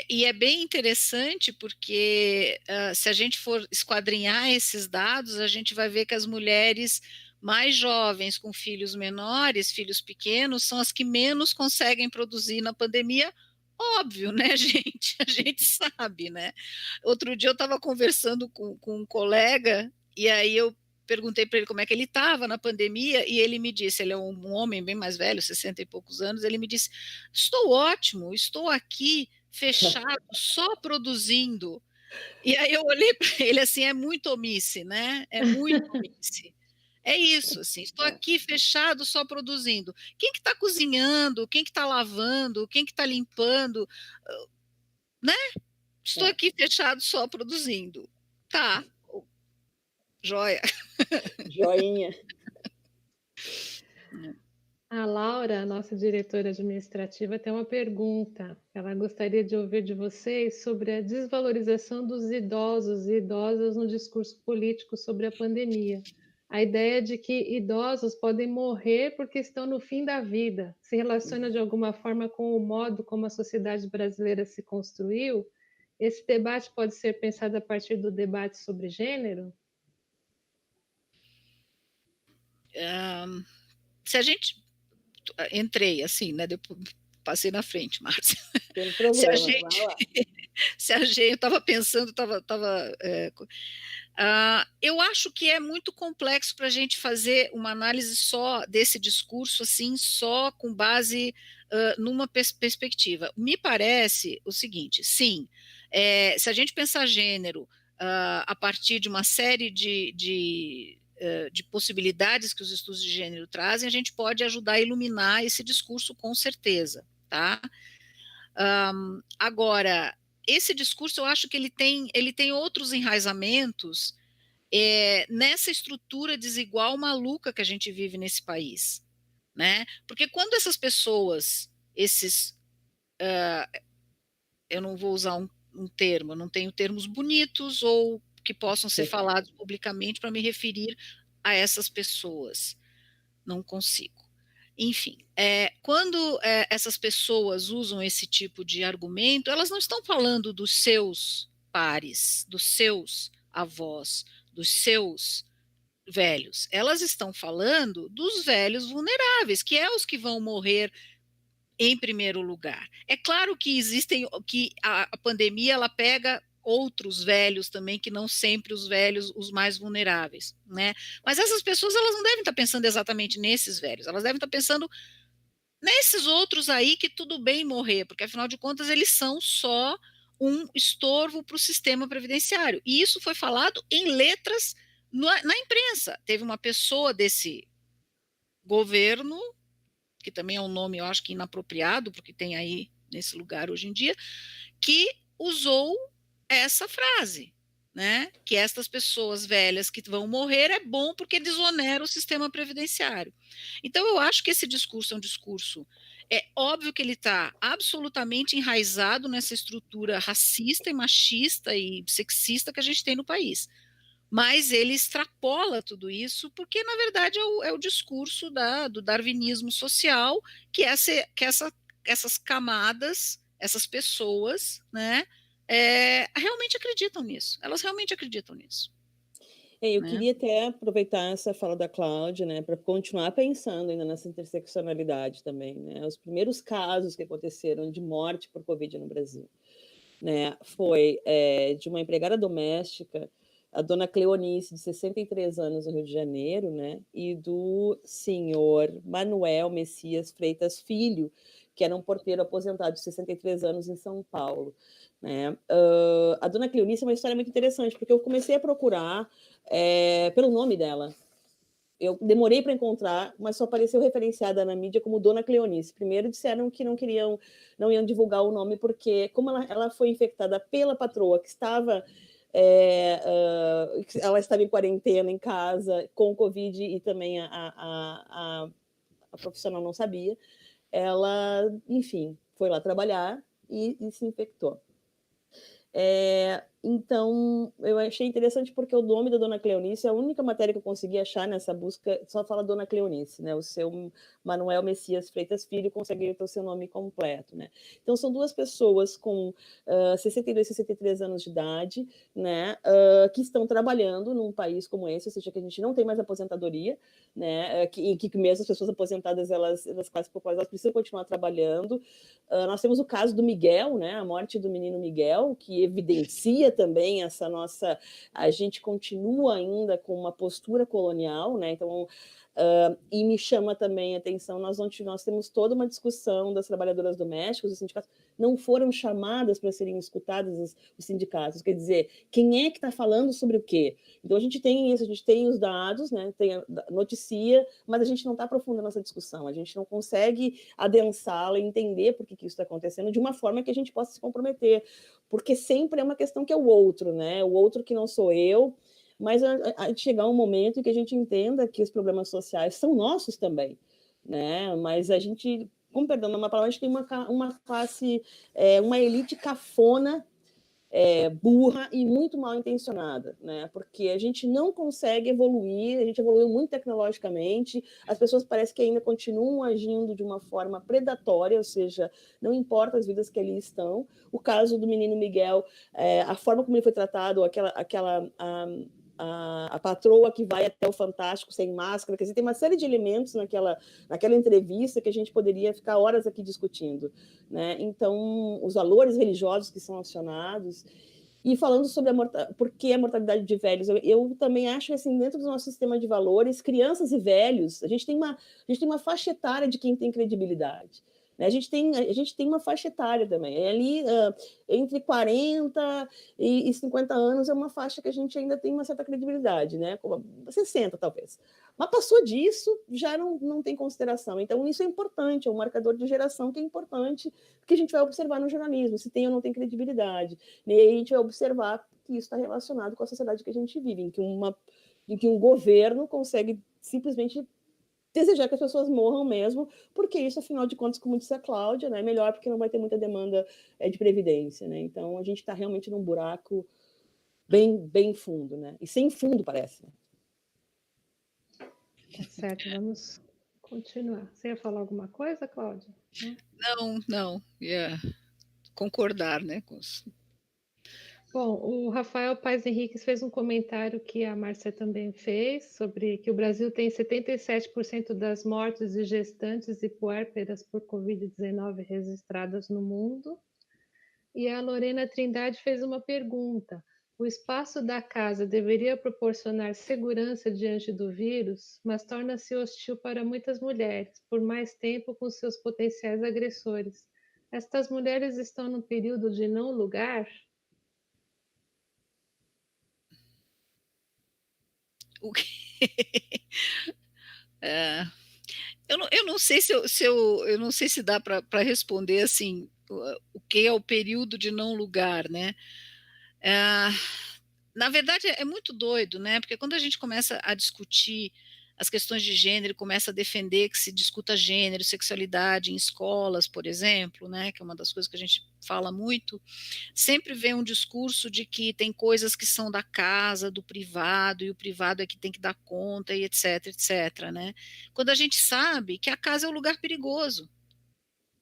E é bem interessante porque se a gente for esquadrinhar esses dados, a gente vai ver que as mulheres mais jovens com filhos menores, filhos pequenos, são as que menos conseguem produzir na pandemia. Óbvio, né, gente? A gente sabe, né? Outro dia eu estava conversando com um colega e aí eu perguntei para ele como é que ele estava na pandemia e ele me disse, ele é um homem bem mais velho, 60 e poucos anos, ele me disse, estou ótimo, estou aqui fechado, só produzindo. E aí eu olhei para ele assim, é muito omisse, né? É muito omisse. É isso, assim, estou aqui fechado, só produzindo. Quem que está cozinhando? Quem que está lavando? Quem que está limpando? Né? Estou aqui fechado, só produzindo. Tá, joia. Joinha. A Laura, nossa diretora administrativa, tem uma pergunta. Ela gostaria de ouvir de vocês sobre a desvalorização dos idosos e idosas no discurso político sobre a pandemia. A ideia de que idosos podem morrer porque estão no fim da vida se relaciona de alguma forma com o modo como a sociedade brasileira se construiu? Esse debate pode ser pensado a partir do debate sobre gênero? Se a gente entrei assim, né? Depois passei na frente, Márcia. Tem Se a problema, vai gente, lá. se a gente, eu estava pensando, eu acho que é muito complexo para a gente fazer uma análise só desse discurso, assim, só com base numa perspectiva. Me parece o seguinte, sim, se a gente pensar gênero a partir de uma série de possibilidades que os estudos de gênero trazem, a gente pode ajudar a iluminar esse discurso com certeza, tá? Agora, esse discurso eu acho que ele tem outros enraizamentos nessa estrutura desigual maluca que a gente vive nesse país, né? Porque quando essas pessoas, eu não vou usar um termo, eu não tenho termos bonitos ou que possam ser falados publicamente para me referir a essas pessoas, não consigo. Enfim, quando essas pessoas usam esse tipo de argumento, elas não estão falando dos seus pares, dos seus avós, dos seus velhos. Elas estão falando dos velhos vulneráveis, que é os que vão morrer em primeiro lugar. É claro que que a pandemia ela pega outros velhos também, que não sempre os velhos, os mais vulneráveis, né? Mas essas pessoas, elas não devem estar pensando exatamente nesses velhos, elas devem estar pensando nesses outros aí que tudo bem morrer, porque afinal de contas eles são só um estorvo para o sistema previdenciário. E isso foi falado em letras na imprensa. Teve uma pessoa desse governo, que também é um nome, eu acho que inapropriado, porque tem aí nesse lugar hoje em dia, que usou essa frase, né? Que estas pessoas velhas que vão morrer é bom porque desonera o sistema previdenciário. Então, eu acho que esse discurso é um discurso. É óbvio que ele está absolutamente enraizado nessa estrutura racista e machista e sexista que a gente tem no país. Mas ele extrapola tudo isso, porque, na verdade, é o discurso do darwinismo social, essas camadas, essas pessoas, né, realmente acreditam nisso. Elas realmente acreditam nisso. Eu Né? queria até aproveitar essa fala da Cláudia, né, para continuar pensando ainda nessa interseccionalidade também, né? Os primeiros casos que aconteceram de morte por Covid no Brasil, né, foi de uma empregada doméstica, a dona Cleonice, de 63 anos, no Rio de Janeiro, né, e do senhor Manuel Messias Freitas Filho, que era um porteiro aposentado de 63 anos em São Paulo. Né? A dona Cleonice é uma história muito interessante, porque eu comecei a procurar pelo nome dela. Eu demorei para encontrar, mas só apareceu referenciada na mídia como Dona Cleonice. Primeiro disseram que não iam divulgar o nome, porque como ela foi infectada pela patroa, que estava ela estava em quarentena em casa com Covid e também a profissional não sabia, ela, enfim, foi lá trabalhar e se infectou. Então, eu achei interessante porque o nome da Dona Cleonice, a única matéria que eu consegui achar nessa busca, só fala Dona Cleonice, né? O seu Manuel Messias Freitas Filho conseguiu ter o seu nome completo, né? Então, são duas pessoas com 62, 63 anos de idade, né? Que estão trabalhando num país como esse, ou seja, que a gente não tem mais aposentadoria, né? Que mesmo as pessoas aposentadas, elas classes populares, elas precisam continuar trabalhando. Nós temos o caso do Miguel, né? A morte do menino Miguel, que evidencia também essa nossa. A gente continua ainda com uma postura colonial, né? Então, e me chama também a atenção, nós temos toda uma discussão das trabalhadoras domésticas, os sindicatos não foram chamadas para serem escutadas os sindicatos, quer dizer, quem é que está falando sobre o quê? Então a gente tem isso, a gente tem os dados, né, tem a noticia, mas a gente não está aprofundando essa discussão, a gente não consegue adensá-la e entender por que isso está acontecendo de uma forma que a gente possa se comprometer, porque sempre é uma questão que é o outro, né, o outro que não sou eu, mas a chegar um momento em que a gente entenda que os problemas sociais são nossos também, né? Mas a gente, com perdão da uma palavra, a gente tem uma classe, uma elite cafona, burra e muito mal intencionada, né? Porque a gente não consegue evoluir, a gente evoluiu muito tecnologicamente, as pessoas parecem que ainda continuam agindo de uma forma predatória, ou seja, não importa as vidas que ali estão. O caso do menino Miguel, a forma como ele foi tratado, a patroa que vai até o Fantástico sem máscara, quer dizer, tem uma série de elementos naquela entrevista que a gente poderia ficar horas aqui discutindo, né? Então, os valores religiosos que são acionados, e falando sobre por que a mortalidade de velhos, eu também acho que, assim, dentro do nosso sistema de valores, crianças e velhos, a gente tem uma faixa etária de quem tem credibilidade. A gente tem uma faixa etária também. Ali, entre 40 e 50 anos, é uma faixa que a gente ainda tem uma certa credibilidade, né? 60, talvez. Mas passou disso, já não tem consideração. Então, isso é importante, é um marcador de geração que é importante, que a gente vai observar no jornalismo, se tem ou não tem credibilidade. E aí a gente vai observar que isso está relacionado com a sociedade que a gente vive, em que um governo consegue simplesmente desejar que as pessoas morram mesmo, porque isso, afinal de contas, como disse a Cláudia, né, é melhor porque não vai ter muita demanda de previdência, né? Então, a gente está realmente num buraco bem fundo, né? E sem fundo, parece. Tá certo, vamos continuar. Você ia falar alguma coisa, Cláudia? Não, ia concordar, né, com Bom, o Rafael Paes Henriques fez um comentário que a Márcia também fez, sobre que o Brasil tem 77% das mortes de gestantes e puérperas por Covid-19 registradas no mundo. E a Lorena Trindade fez uma pergunta: o espaço da casa deveria proporcionar segurança diante do vírus, mas torna-se hostil para muitas mulheres, por mais tempo com seus potenciais agressores. Estas mulheres estão no período de não lugar? o que... eu não sei eu não sei se dá para responder assim o que é o período de não lugar, né? Na verdade é muito doido, né? Porque quando a gente começa a discutir as questões de gênero, começa a defender que se discuta gênero, sexualidade em escolas, por exemplo, né? Que é uma das coisas que a gente fala muito. Sempre vem um discurso de que tem coisas que são da casa, do privado, e o privado é que tem que dar conta, e etc, né? Quando a gente sabe que a casa é um lugar perigoso,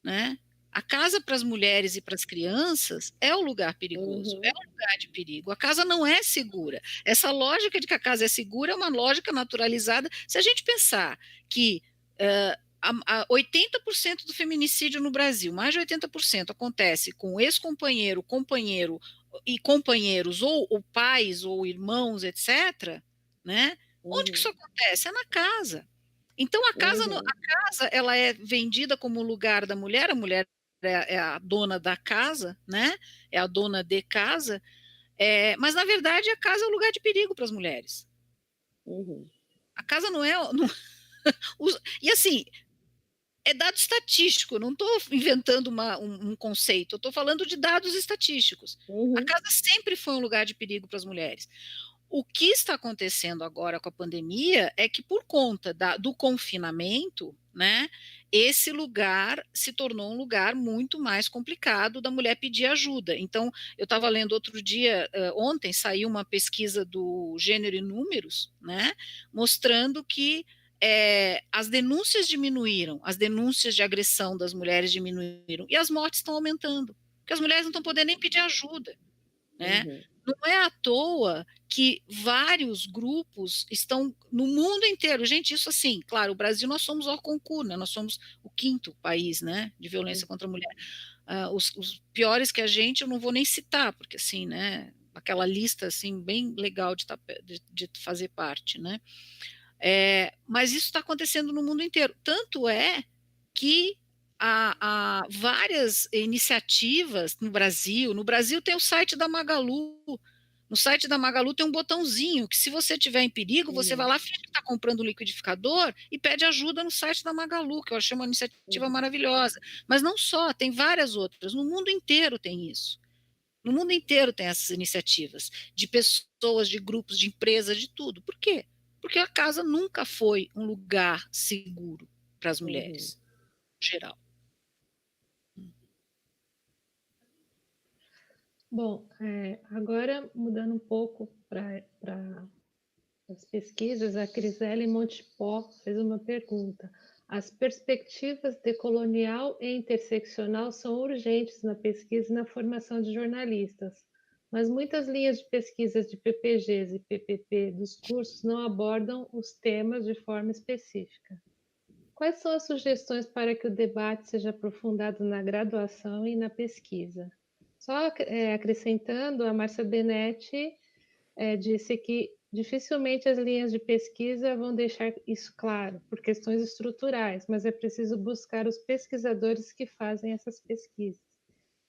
né? A casa para as mulheres e para as crianças é um lugar perigoso, é um lugar de perigo. A casa não é segura. Essa lógica de que a casa é segura é uma lógica naturalizada. Se a gente pensar que 80% do feminicídio no Brasil, mais de 80%, acontece com ex-companheiro, companheiro e companheiros, ou pais, ou irmãos, etc., né? Onde que isso acontece? É na casa. Então a casa ela é vendida como lugar da mulher, a mulher é a dona da casa, né? É a dona de casa, mas na verdade a casa é um lugar de perigo para as mulheres. A casa não é. E assim, é dado estatístico, não estou inventando um conceito, eu estou falando de dados estatísticos. A casa sempre foi um lugar de perigo para as mulheres. O que está acontecendo agora com a pandemia é que, por conta do confinamento, né, esse lugar se tornou um lugar muito mais complicado da mulher pedir ajuda. Então, eu estava lendo outro dia, ontem saiu uma pesquisa do Gênero e Números, né, mostrando que as denúncias diminuíram, as denúncias de agressão das mulheres diminuíram, e as mortes estão aumentando, porque as mulheres não estão podendo nem pedir ajuda, né? Não é à toa que vários grupos estão no mundo inteiro. Gente, isso assim, claro, o Brasil nós somos hors concours, né? Nós somos o 5º país, né, de violência contra a mulher. Os piores que a gente eu não vou nem citar, porque assim, né, aquela lista assim bem legal de fazer parte, né? Mas isso está acontecendo no mundo inteiro. Tanto é que há várias iniciativas no Brasil. No Brasil tem o site da Magalu. No site da Magalu tem um botãozinho que, se você estiver em perigo, você vai lá, finge que está comprando um liquidificador e pede ajuda no site da Magalu, que eu achei uma iniciativa maravilhosa. Mas não só, tem várias outras. No mundo inteiro tem isso. No mundo inteiro tem essas iniciativas de pessoas, de grupos, de empresas, de tudo. Por quê? Porque a casa nunca foi um lugar seguro para as mulheres, em geral. Bom, agora mudando um pouco para as pesquisas, a Crisele Montepó fez uma pergunta. As perspectivas decolonial e interseccional são urgentes na pesquisa e na formação de jornalistas, mas muitas linhas de pesquisas de PPGs e PPP dos cursos não abordam os temas de forma específica. Quais são as sugestões para que o debate seja aprofundado na graduação e na pesquisa? Só acrescentando, a Márcia Benetti disse que dificilmente as linhas de pesquisa vão deixar isso claro, por questões estruturais, mas é preciso buscar os pesquisadores que fazem essas pesquisas.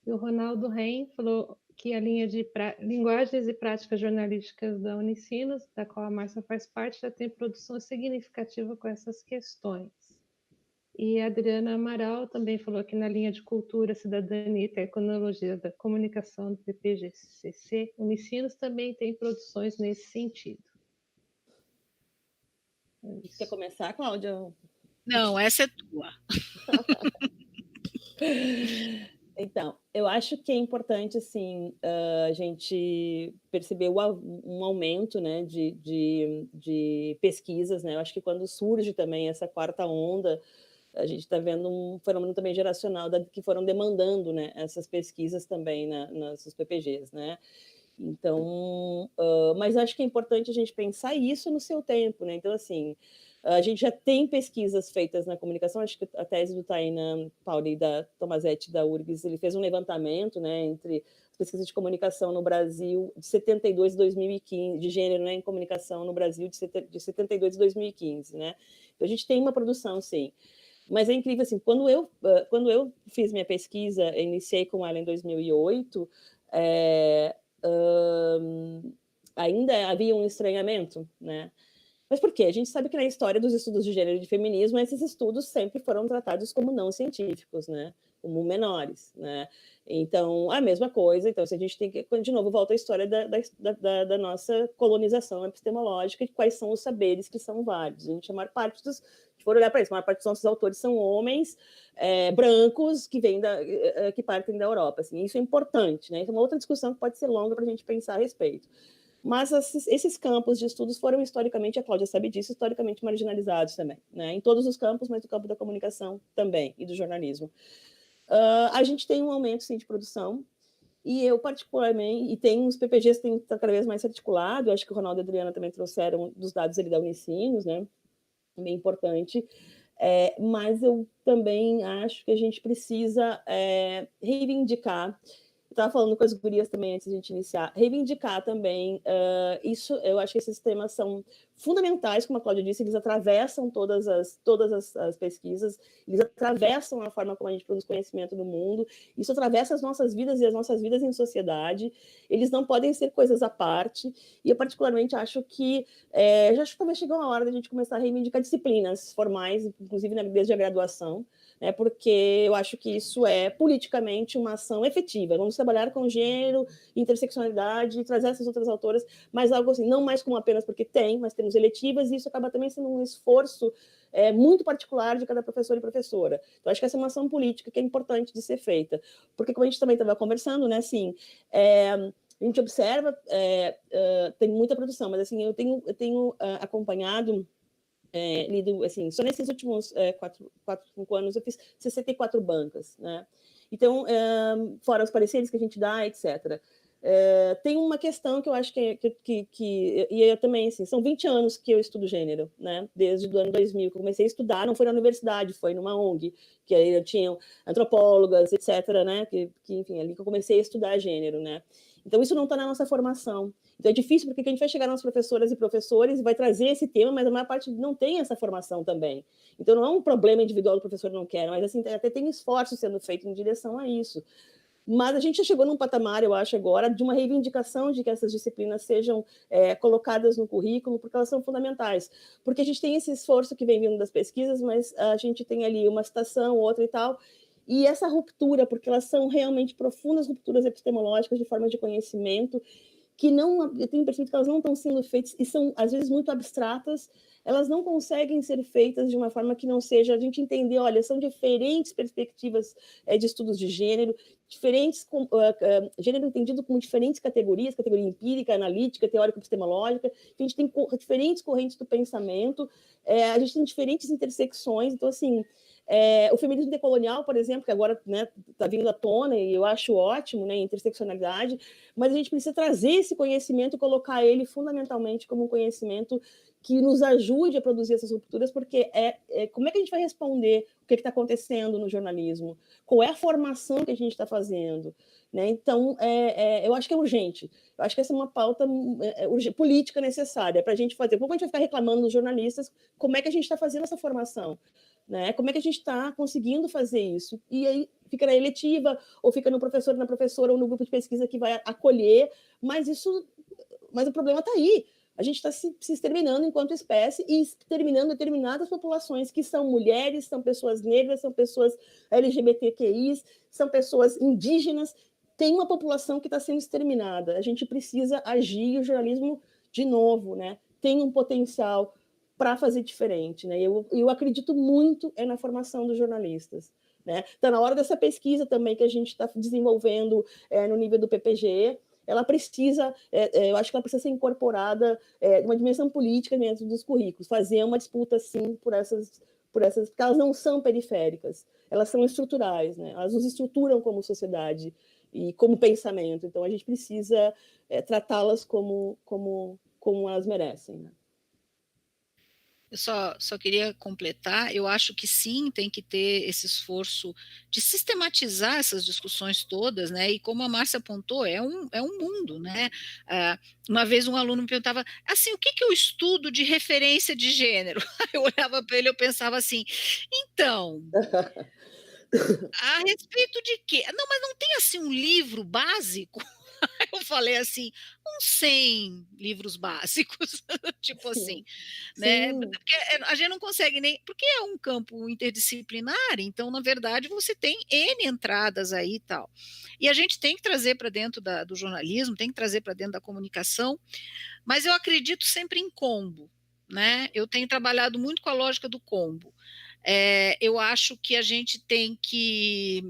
E o Ronaldo Reim falou que a linha de Linguagens e Práticas Jornalísticas da Unicinos, da qual a Márcia faz parte, já tem produção significativa com essas questões. E a Adriana Amaral também falou que na linha de Cultura, Cidadania e Tecnologia da Comunicação do PPGCC, Unicinos também tem produções nesse sentido. Quer começar, Cláudia? Não, essa é tua. Então, eu acho que é importante, assim, a gente perceber um aumento, né, de pesquisas, né? Eu acho que quando surge também essa quarta onda, a gente está vendo um fenômeno também geracional que foram demandando, né, essas pesquisas também nas PPGs, né? Então, mas acho que é importante a gente pensar isso no seu tempo, né? Então, assim, a gente já tem pesquisas feitas na comunicação, acho que a tese do Tainan Pauli da Tomazetti da URGS, ele fez um levantamento, né, entre as pesquisas de comunicação no Brasil de 72 e 2015, de gênero, né, em comunicação no Brasil de 72 e 2015, né? Então, a gente tem uma produção, sim. Mas é incrível, assim, quando eu fiz minha pesquisa, eu iniciei com ela em 2008, ainda havia um estranhamento, né? Mas por quê? A gente sabe que na história dos estudos de gênero e de feminismo, esses estudos sempre foram tratados como não científicos, né? Como menores, né? Então, a mesma coisa. Então, se a gente tem que, de novo, volta à história da nossa colonização epistemológica, de quais são os saberes que são válidos. A gente, a maior parte dos, se for olhar para isso, a maior parte dos nossos autores são homens brancos que partem da Europa. Assim, isso é importante, né? Então, uma outra discussão que pode ser longa para a gente pensar a respeito. Mas esses campos de estudos foram historicamente, a Cláudia sabe disso, historicamente marginalizados também, né? Em todos os campos, mas no campo da comunicação também, e do jornalismo. A gente tem um aumento, sim, de produção, e eu particularmente, e tem os PPGs que estão cada vez mais articulado, acho que o Ronaldo e a Adriana também trouxeram dos dados ali da Unicinos, né? Bem importante. Mas eu também acho que a gente precisa reivindicar. Eu estava falando com as gurias também antes de a gente iniciar, reivindicar também isso. Eu acho que esses temas são fundamentais, como a Cláudia disse, eles atravessam todas as pesquisas, eles atravessam a forma como a gente produz conhecimento no mundo, isso atravessa as nossas vidas e as nossas vidas em sociedade, eles não podem ser coisas à parte, e eu particularmente acho que já acho que talvez chegou a hora da gente começar a reivindicar disciplinas formais, inclusive desde a graduação, né, porque eu acho que isso é politicamente uma ação efetiva. Vamos trabalhar com gênero, interseccionalidade, trazer essas outras autoras, mas algo assim, não mais como apenas porque tem, mas temos eletivas, e isso acaba também sendo um esforço muito particular de cada professor e professora. Então, acho que essa é uma ação política que é importante de ser feita, porque como a gente também estava conversando, né, assim, a gente observa, tem muita produção, mas assim, eu tenho acompanhado, lido, assim, só nesses últimos 5 anos eu fiz 64 bancas, né? Então, fora os pareceres que a gente dá, etc. Tem uma questão que eu acho e eu também, assim, são 20 anos que eu estudo gênero, né? Desde o ano 2000 que eu comecei a estudar, não foi na universidade, foi numa ONG, que aí eu tinha antropólogas, etc., né? Que enfim, ali que eu comecei a estudar gênero, né? Então, isso não está na nossa formação. Então, é difícil, porque a gente vai chegar nas professoras e professores e vai trazer esse tema, mas a maior parte não tem essa formação também. Então, não é um problema individual do professor não quer, mas assim, até tem esforço sendo feito em direção a isso. Mas a gente já chegou num patamar, eu acho, agora, de uma reivindicação de que essas disciplinas sejam colocadas no currículo, porque elas são fundamentais. Porque a gente tem esse esforço que vem vindo das pesquisas, mas a gente tem ali uma citação, outra e tal, e essa ruptura, porque elas são realmente profundas rupturas epistemológicas de formas de conhecimento, que não, eu tenho percebido que elas não estão sendo feitas, e são, às vezes, muito abstratas, elas não conseguem ser feitas de uma forma que não seja a gente entender, olha, são diferentes perspectivas de estudos de gênero, diferentes, gênero entendido como diferentes categorias, categoria empírica, analítica, teórica, epistemológica, a gente tem diferentes correntes do pensamento, a gente tem diferentes intersecções, então, assim, o feminismo decolonial, por exemplo, que agora está vindo à tona, e eu acho ótimo, né, interseccionalidade, mas a gente precisa trazer esse conhecimento e colocar ele fundamentalmente como um conhecimento que nos ajude a produzir essas rupturas, porque como é que a gente vai responder o que está acontecendo no jornalismo? Qual é a formação que a gente está fazendo? Né? Então, eu acho que é urgente. Eu acho que essa é uma pauta política necessária para a gente fazer. Como a gente vai ficar reclamando dos jornalistas, como é que a gente está fazendo essa formação? Né? Como é que a gente está conseguindo fazer isso? E aí fica na eletiva, ou fica no professor, na professora, ou no grupo de pesquisa que vai acolher, mas o problema está aí. A gente está se exterminando enquanto espécie e exterminando determinadas populações que são mulheres, são pessoas negras, são pessoas LGBTQIs, são pessoas indígenas. Tem uma população que está sendo exterminada. A gente precisa agir, e o jornalismo, de novo, né, tem um potencial para fazer diferente. Né? Eu acredito muito na formação dos jornalistas. Né? Está na hora dessa pesquisa também que a gente está desenvolvendo no nível do PPG. Ela precisa, eu acho que ela precisa ser incorporada uma dimensão política dentro dos currículos, fazer uma disputa, sim, por essas, porque elas não são periféricas, elas são estruturais, né? Elas nos estruturam como sociedade e como pensamento, então a gente precisa tratá-las como elas merecem, né? Eu só queria completar, eu acho que sim, tem que ter esse esforço de sistematizar essas discussões todas, né? E como a Márcia apontou, é um mundo, né? Uma vez um aluno me perguntava, assim, o que eu estudo de referência de gênero? Eu olhava para ele e pensava assim, então, a respeito de quê? Não, mas não tem assim um livro básico? Eu falei assim, uns 100 livros básicos, tipo assim, Sim, né? sim. Porque a gente não consegue nem, porque é um campo interdisciplinar, então, na verdade, você tem N entradas aí e tal. E a gente tem que trazer para dentro do jornalismo, tem que trazer para dentro da comunicação, mas eu acredito sempre em combo, né? Eu tenho trabalhado muito com a lógica do combo. Eu acho que a gente tem que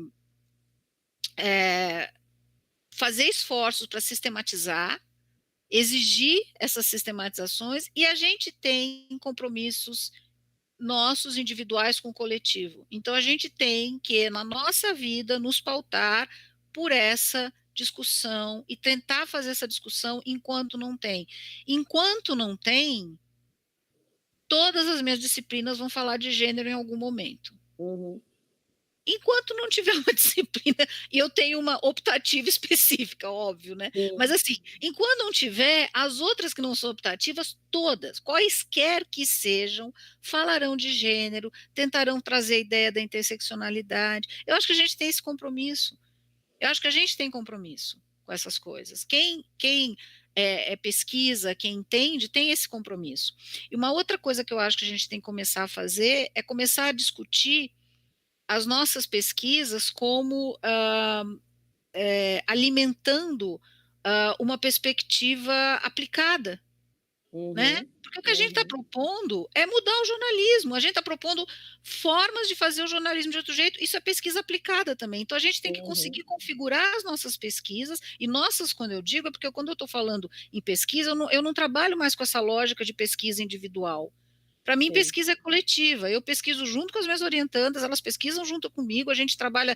fazer esforços para sistematizar, exigir essas sistematizações e a gente tem compromissos nossos individuais com o coletivo. Então a gente tem que na nossa vida nos pautar por essa discussão e tentar fazer essa discussão enquanto não tem. Enquanto não tem, todas as minhas disciplinas vão falar de gênero em algum momento. Uhum. Enquanto não tiver uma disciplina, e eu tenho uma optativa específica, óbvio, né? Sim. Mas assim, enquanto não tiver, as outras que não são optativas, todas, quaisquer que sejam, falarão de gênero, tentarão trazer a ideia da interseccionalidade. Eu acho que a gente tem esse compromisso. Eu acho que a gente tem compromisso com essas coisas. Quem pesquisa, quem entende, tem esse compromisso. E uma outra coisa que eu acho que a gente tem que começar a fazer é começar a discutir as nossas pesquisas como alimentando uma perspectiva aplicada, né? Uhum. Porque o que a gente está propondo é mudar o jornalismo, a gente está propondo formas de fazer o jornalismo de outro jeito, isso é pesquisa aplicada também. Então a gente tem que conseguir configurar as nossas pesquisas, e nossas, quando eu digo, é porque quando eu estou falando em pesquisa, eu não trabalho mais com essa lógica de pesquisa individual. Para mim, Sim. pesquisa é coletiva. Eu pesquiso junto com as minhas orientandas, elas pesquisam junto comigo, a gente trabalha,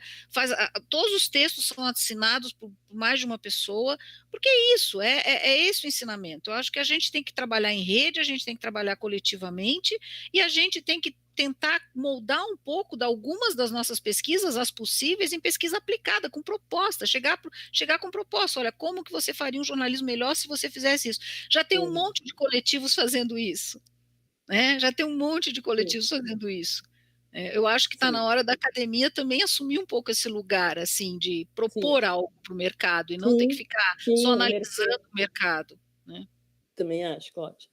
todos os textos são assinados por mais de uma pessoa, porque é isso, é esse o ensinamento. Eu acho que a gente tem que trabalhar em rede, a gente tem que trabalhar coletivamente, e a gente tem que tentar moldar um pouco de algumas das nossas pesquisas, as possíveis, em pesquisa aplicada, com proposta, chegar com proposta. Olha, como que você faria um jornalismo melhor se você fizesse isso? Já tem um monte de coletivos fazendo isso. Né? Já tem um monte de coletivos fazendo isso. Eu acho que está na hora da academia também assumir um pouco esse lugar, assim, de propor algo para o mercado e não ter que ficar só analisando o mercado. Né? Também acho, Cláudia.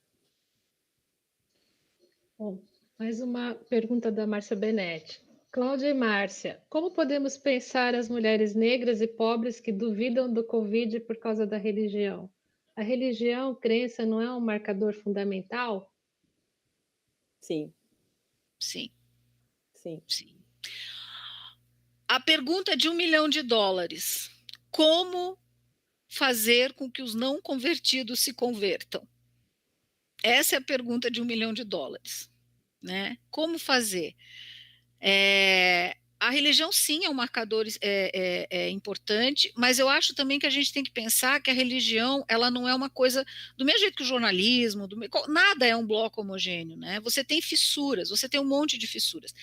Bom, mais uma pergunta da Márcia Benetti. Cláudia e Márcia, como podemos pensar as mulheres negras e pobres que duvidam do Covid por causa da religião? A religião, crença, não é um marcador fundamental? Sim, Sim, sim. sim. A pergunta de US$ 1 milhão: como fazer com que os não convertidos se convertam? Essa é a pergunta de US$ 1 milhão, né? Como fazer? A religião, sim, é um marcador importante, mas eu acho também que a gente tem que pensar que a religião, ela não é uma coisa, do mesmo jeito que o jornalismo, nada é um bloco homogêneo, né? Você tem fissuras, você tem um monte de fissuras.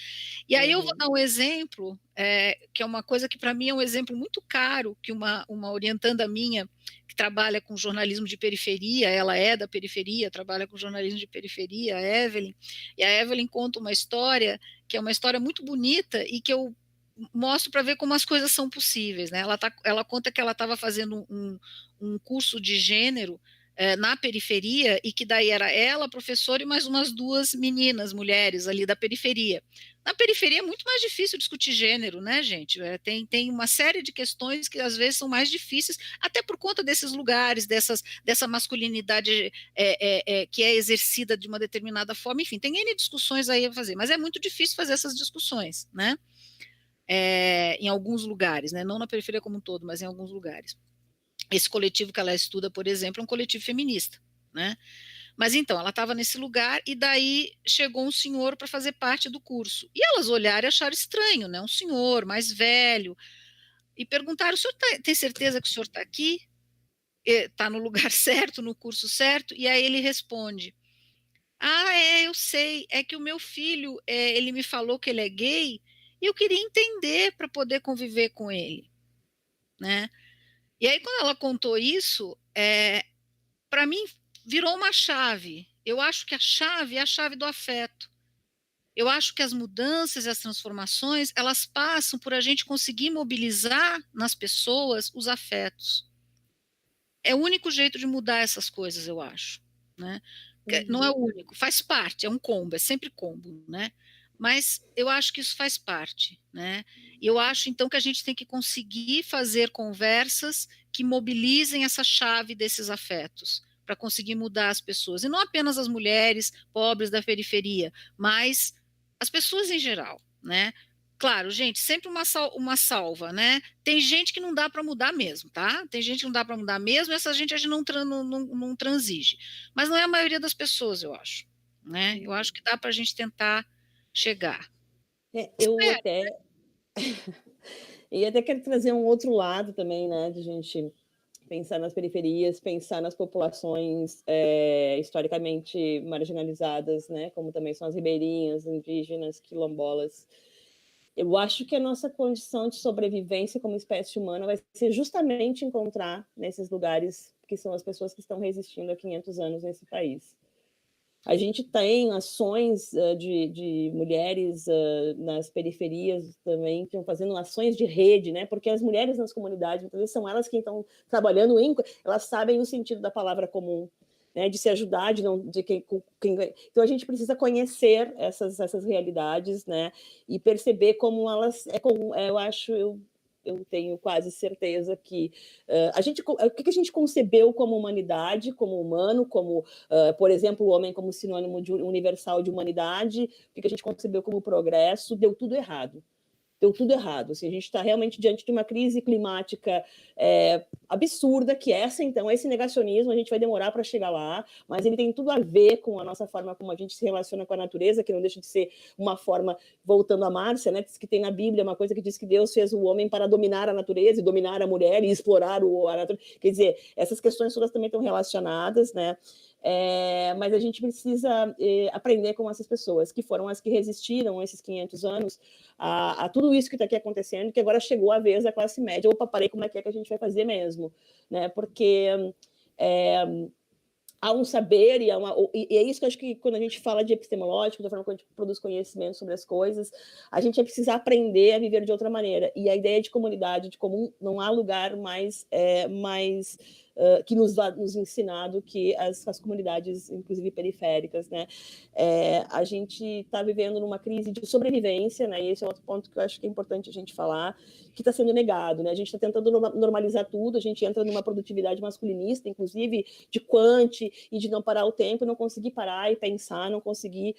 E aí eu vou dar um exemplo, que é uma coisa que para mim é um exemplo muito caro, que uma orientanda minha, que trabalha com jornalismo de periferia, ela é da periferia, trabalha com jornalismo de periferia, a Evelyn, e a Evelyn conta uma história, que é uma história muito bonita e que eu mostro para ver como as coisas são possíveis, né? Ela conta que ela estava fazendo um curso de gênero na periferia, e que daí era ela, professora, e mais umas 2 meninas, mulheres ali da periferia. Na periferia é muito mais difícil discutir gênero, né, gente? Tem uma série de questões que às vezes são mais difíceis, até por conta desses lugares, dessa masculinidade que é exercida de uma determinada forma. Enfim, tem N discussões aí a fazer, mas é muito difícil fazer essas discussões, né? Em alguns lugares, né? Não na periferia como um todo, mas em alguns lugares. Esse coletivo que ela estuda, por exemplo, é um coletivo feminista, né? Mas então, ela estava nesse lugar e daí chegou um senhor para fazer parte do curso. E elas olharam e acharam estranho, né? Um senhor mais velho. E perguntaram: o senhor tem certeza que o senhor está aqui? Está no lugar certo, no curso certo? E aí ele responde: ah, eu sei. É que o meu filho, ele me falou que ele é gay e eu queria entender para poder conviver com ele, né? E aí, quando ela contou isso, para mim virou uma chave. Eu acho que a chave é a chave do afeto. Eu acho que as mudanças e as transformações, elas passam por a gente conseguir mobilizar nas pessoas os afetos. É o único jeito de mudar essas coisas, eu acho, né? Não é o único, faz parte, é um combo, é sempre combo, né? Mas eu acho que isso faz parte, né? E eu acho, então, que a gente tem que conseguir fazer conversas que mobilizem essa chave desses afetos, para conseguir mudar as pessoas. E não apenas as mulheres pobres da periferia, mas as pessoas em geral, né? Claro, gente, sempre uma salva, né? Tem gente que não dá para mudar mesmo, tá? Tem gente que não dá para mudar mesmo, essa gente a gente não transige. Mas não é a maioria das pessoas, eu acho, né? Eu acho que dá para a gente tentar chegar. Eu Espero. até e até quero trazer um outro lado também, né, de a gente pensar nas periferias, pensar nas populações historicamente marginalizadas, né, como também são as ribeirinhas, indígenas, quilombolas. Eu acho que a nossa condição de sobrevivência como espécie humana vai ser justamente encontrar nesses lugares que são as pessoas que estão resistindo há 500 anos nesse país. A gente tem ações de mulheres nas periferias também, que estão fazendo ações de rede, né? Porque as mulheres nas comunidades, muitas vezes, são elas que estão trabalhando, elas sabem o sentido da palavra comum, né? De se ajudar, então a gente precisa conhecer essas realidades, né? E perceber como elas eu acho, eu tenho quase certeza que o que a gente concebeu como humanidade, como humano, como, por exemplo, o homem como sinônimo de universal de humanidade, o que a gente concebeu como progresso, deu tudo errado. Deu tudo errado. Assim, a gente está realmente diante de uma crise climática absurda, que então, esse negacionismo, a gente vai demorar para chegar lá, mas ele tem tudo a ver com a nossa forma como a gente se relaciona com a natureza, que não deixa de ser uma forma, voltando a Márcia, né, que tem na Bíblia uma coisa que diz que Deus fez o homem para dominar a natureza e dominar a mulher e explorar a natureza. Quer dizer, essas questões todas também estão relacionadas, né? Mas a gente precisa aprender com essas pessoas, que foram as que resistiram esses 500 anos a tudo isso que está aqui acontecendo, que agora chegou a vez da classe média. Opa, parei, como é que a gente vai fazer mesmo? Né? Porque há um saber, e é isso que eu acho que quando a gente fala de epistemológico, da forma como a gente produz conhecimento sobre as coisas, a gente vai precisar aprender a viver de outra maneira. E a ideia de comunidade, de comum, não há lugar mais que nos ensinado que as comunidades, inclusive periféricas, né, a gente está vivendo numa crise de sobrevivência, né, e esse é outro ponto que eu acho que é importante a gente falar, que está sendo negado, né, a gente está tentando normalizar tudo, a gente entra numa produtividade masculinista, inclusive de quant e de não parar o tempo, não conseguir parar e pensar, não conseguir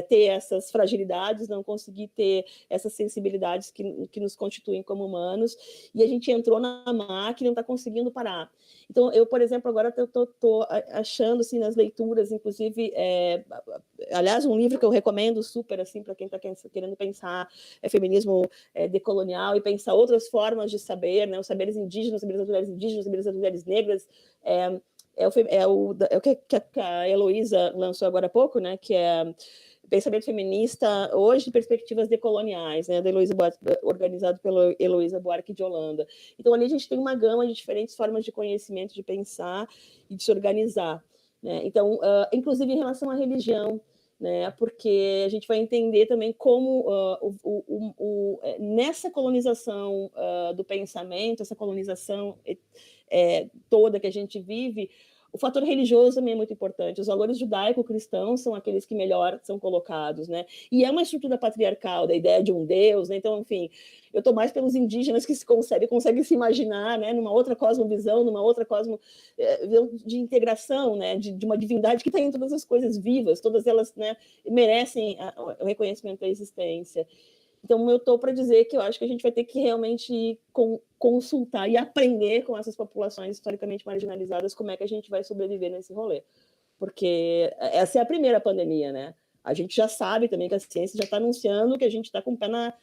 ter essas fragilidades, não conseguir ter essas sensibilidades que nos constituem como humanos, e a gente entrou na máquina e não está conseguindo parar. Então, eu, por exemplo, agora estou achando, assim, nas leituras, inclusive, aliás, um livro que eu recomendo super, assim, para quem está querendo pensar feminismo decolonial e pensar outras formas de saber, né, os saberes indígenas, os saberes das mulheres indígenas, os saberes das mulheres negras, o que a Heloísa lançou agora há pouco, né, que é Pensamento Feminista Hoje, Perspectivas Decoloniais, né, da Heloísa Buarque, organizado pela Heloísa Buarque de Holanda. Então, ali a gente tem uma gama de diferentes formas de conhecimento, de pensar e de se organizar, né? Então, inclusive em relação à religião, né, porque a gente vai entender também como nessa colonização do pensamento, essa colonização toda que a gente vive, o fator religioso também é muito importante. Os valores judaico-cristãos são aqueles que melhor são colocados, né? E é uma estrutura patriarcal, da ideia de um Deus, né? Então, enfim, eu estou mais pelos indígenas que conseguem se imaginar, né? Numa outra cosmovisão, numa outra de integração, né? De uma divindade que está em todas as coisas vivas, todas elas, né, merecem o reconhecimento da existência. Então, eu estou para dizer que eu acho que a gente vai ter que realmente consultar e aprender com essas populações historicamente marginalizadas como é que a gente vai sobreviver nesse rolê. Porque essa é a primeira pandemia, né? A gente já sabe também que a ciência já está anunciando que a gente está com o pé na...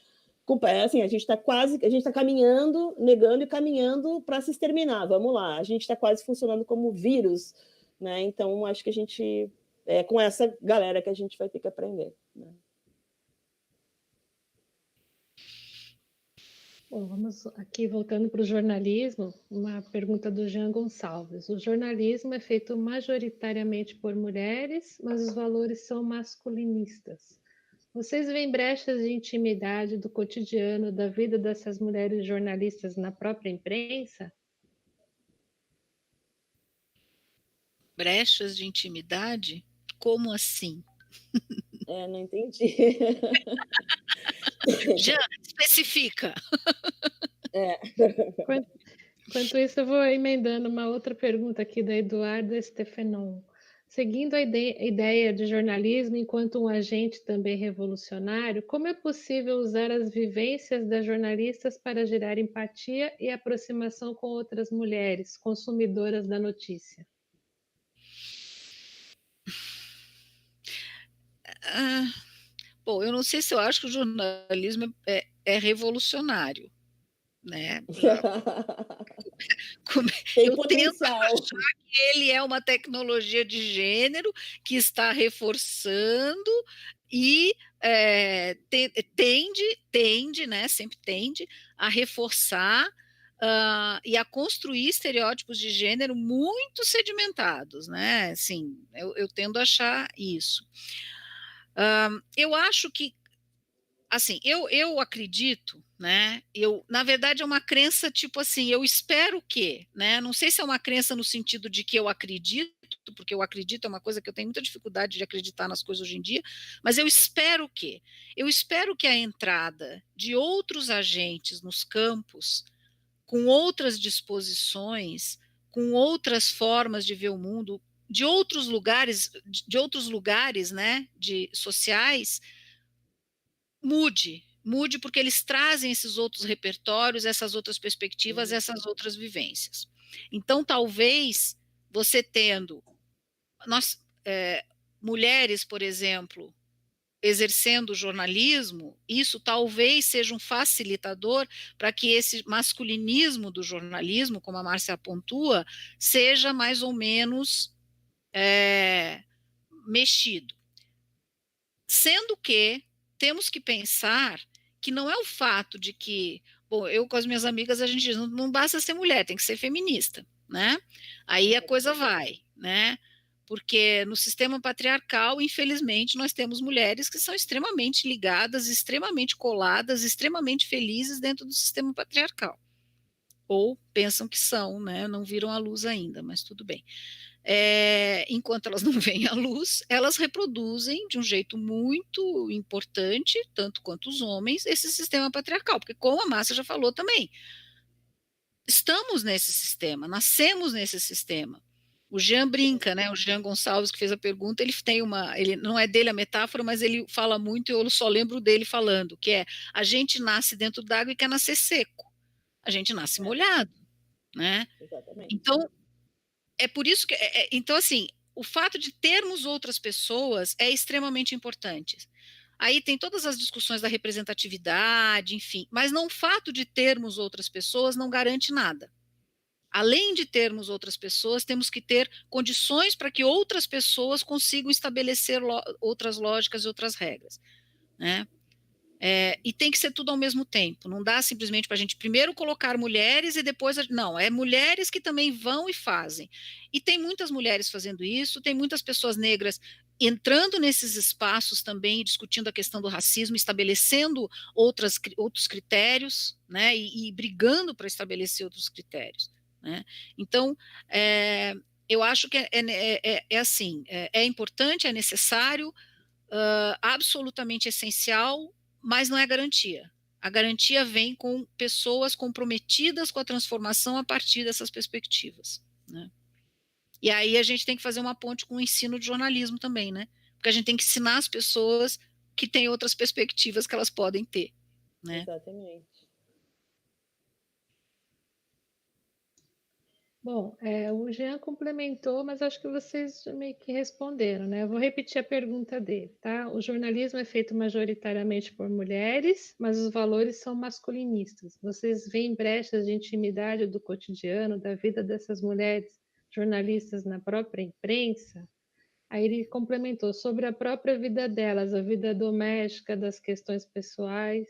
assim, a gente está caminhando, negando e caminhando para se exterminar. Vamos lá, a gente está quase funcionando como vírus, né? Então, acho que a gente... É com essa galera que a gente vai ter que aprender, né? Bom, vamos aqui voltando para o jornalismo, uma pergunta do Jean Gonçalves. O jornalismo é feito majoritariamente por mulheres, mas os valores são masculinistas. Vocês veem brechas de intimidade do cotidiano da vida dessas mulheres jornalistas na própria imprensa? Brechas de intimidade? Como assim? Não entendi. Já especifica. Enquanto isso, eu vou emendando uma outra pergunta aqui da Eduarda Stefenon. Seguindo a ideia de jornalismo enquanto um agente também revolucionário, como é possível usar as vivências das jornalistas para gerar empatia e aproximação com outras mulheres consumidoras da notícia? Bom, eu não sei se eu acho que o jornalismo é revolucionário, né? Tem Eu tento potencial. achar que ele é uma tecnologia de gênero que está reforçando e tende, né? Sempre tende a reforçar e a construir estereótipos de gênero muito sedimentados, né? Assim, eu tendo a achar isso. Eu acho que, assim, eu acredito, né? Na verdade, é uma crença tipo assim, eu espero que, né? Não sei se é uma crença no sentido de que eu acredito, porque eu acredito é uma coisa que eu tenho muita dificuldade de acreditar nas coisas hoje em dia, mas eu espero que a entrada de outros agentes nos campos, com outras disposições, com outras formas de ver o mundo, de outros lugares, né, de sociais, mude porque eles trazem esses outros repertórios, essas outras perspectivas, essas outras vivências. Então, talvez você tendo mulheres, por exemplo, exercendo o jornalismo, isso talvez seja um facilitador para que esse masculinismo do jornalismo, como a Márcia pontua, seja mais ou menos mexido. Sendo que temos que pensar que não é o fato de que, bom, eu com as minhas amigas, a gente diz, não basta ser mulher, tem que ser feminista, né? Aí a coisa vai, né? Porque no sistema patriarcal, infelizmente, nós temos mulheres que são extremamente ligadas, extremamente coladas, extremamente felizes dentro do sistema patriarcal. ou pensam que são, né? Não viram a luz ainda, mas tudo bem. Enquanto elas não veem a luz, elas reproduzem de um jeito muito importante, tanto quanto os homens, esse sistema patriarcal, porque como a Márcia já falou também, estamos nesse sistema, nascemos nesse sistema. O Jean brinca, né? O Jean Gonçalves que fez a pergunta, ele tem ele não é dele a metáfora, mas ele fala muito e eu só lembro dele falando, que é: a gente nasce dentro d'água e quer nascer seco. A gente nasce molhado, né? Exatamente. Então, é por isso que então assim, o fato de termos outras pessoas é extremamente importante. Aí tem todas as discussões da representatividade, enfim, mas não o fato de termos outras pessoas não garante nada. Além de termos outras pessoas, temos que ter condições para que outras pessoas consigam estabelecer outras lógicas e outras regras, né? E tem que ser tudo ao mesmo tempo. Não dá simplesmente para a gente primeiro colocar mulheres e depois não. É mulheres que também vão e fazem. E tem muitas mulheres fazendo isso. Tem muitas pessoas negras entrando nesses espaços também, discutindo a questão do racismo, estabelecendo outros critérios, né? E brigando para estabelecer outros critérios, né? Então, eu acho que assim, é importante, é necessário, absolutamente essencial, mas não é garantia. A garantia vem com pessoas comprometidas com a transformação a partir dessas perspectivas, né? E aí a gente tem que fazer uma ponte com o ensino de jornalismo também, né? Porque a gente tem que ensinar as pessoas que têm outras perspectivas que elas podem ter, né? Exatamente. Bom, o Jean complementou, mas acho que vocês meio que responderam, né? Eu vou repetir a pergunta dele, tá? O jornalismo é feito majoritariamente por mulheres, mas os valores são masculinistas. Vocês veem brechas de intimidade do cotidiano, da vida dessas mulheres jornalistas na própria imprensa? Aí ele complementou sobre a própria vida delas, a vida doméstica, das questões pessoais.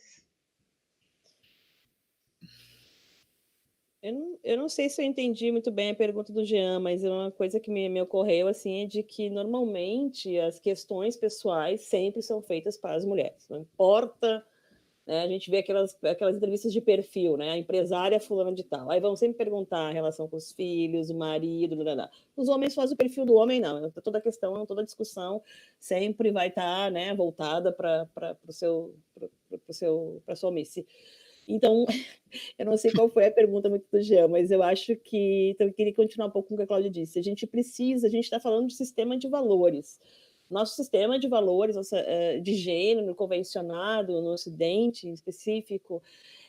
Eu não sei se eu entendi muito bem a pergunta do Jean, mas uma coisa que me ocorreu assim é de que normalmente as questões pessoais sempre são feitas para as mulheres. Não importa, né? A gente vê aquelas entrevistas de perfil, né? A empresária fulana de tal. Aí vão sempre perguntar a relação com os filhos, o marido, blá, blá, blá. Os homens fazem o perfil do homem, não. Toda a questão, toda a discussão sempre vai estar, né, voltada para a sua miss. Então, eu não sei qual foi a pergunta muito do Jean, mas eu acho que então, eu queria continuar um pouco com o que a Cláudia disse. A gente está falando de sistema de valores. Nosso sistema de valores de gênero convencionado no Ocidente, em específico,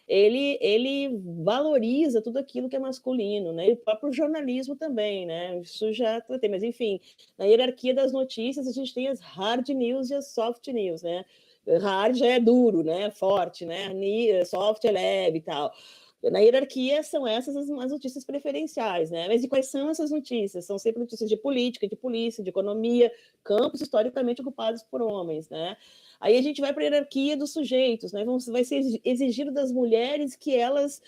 ele valoriza tudo aquilo que é masculino, né? E o próprio jornalismo também, né? Isso já tratei, mas enfim, na hierarquia das notícias a gente tem as hard news e as soft news, né? Hard já é duro, né? Forte, né? Soft é leve e tal. Na hierarquia são essas as notícias preferenciais, né? Mas e quais são essas notícias? São sempre notícias de política, de polícia, de economia, campos historicamente ocupados por homens, né? Aí a gente vai para a hierarquia dos sujeitos, né? Vai ser exigido das mulheres que elas,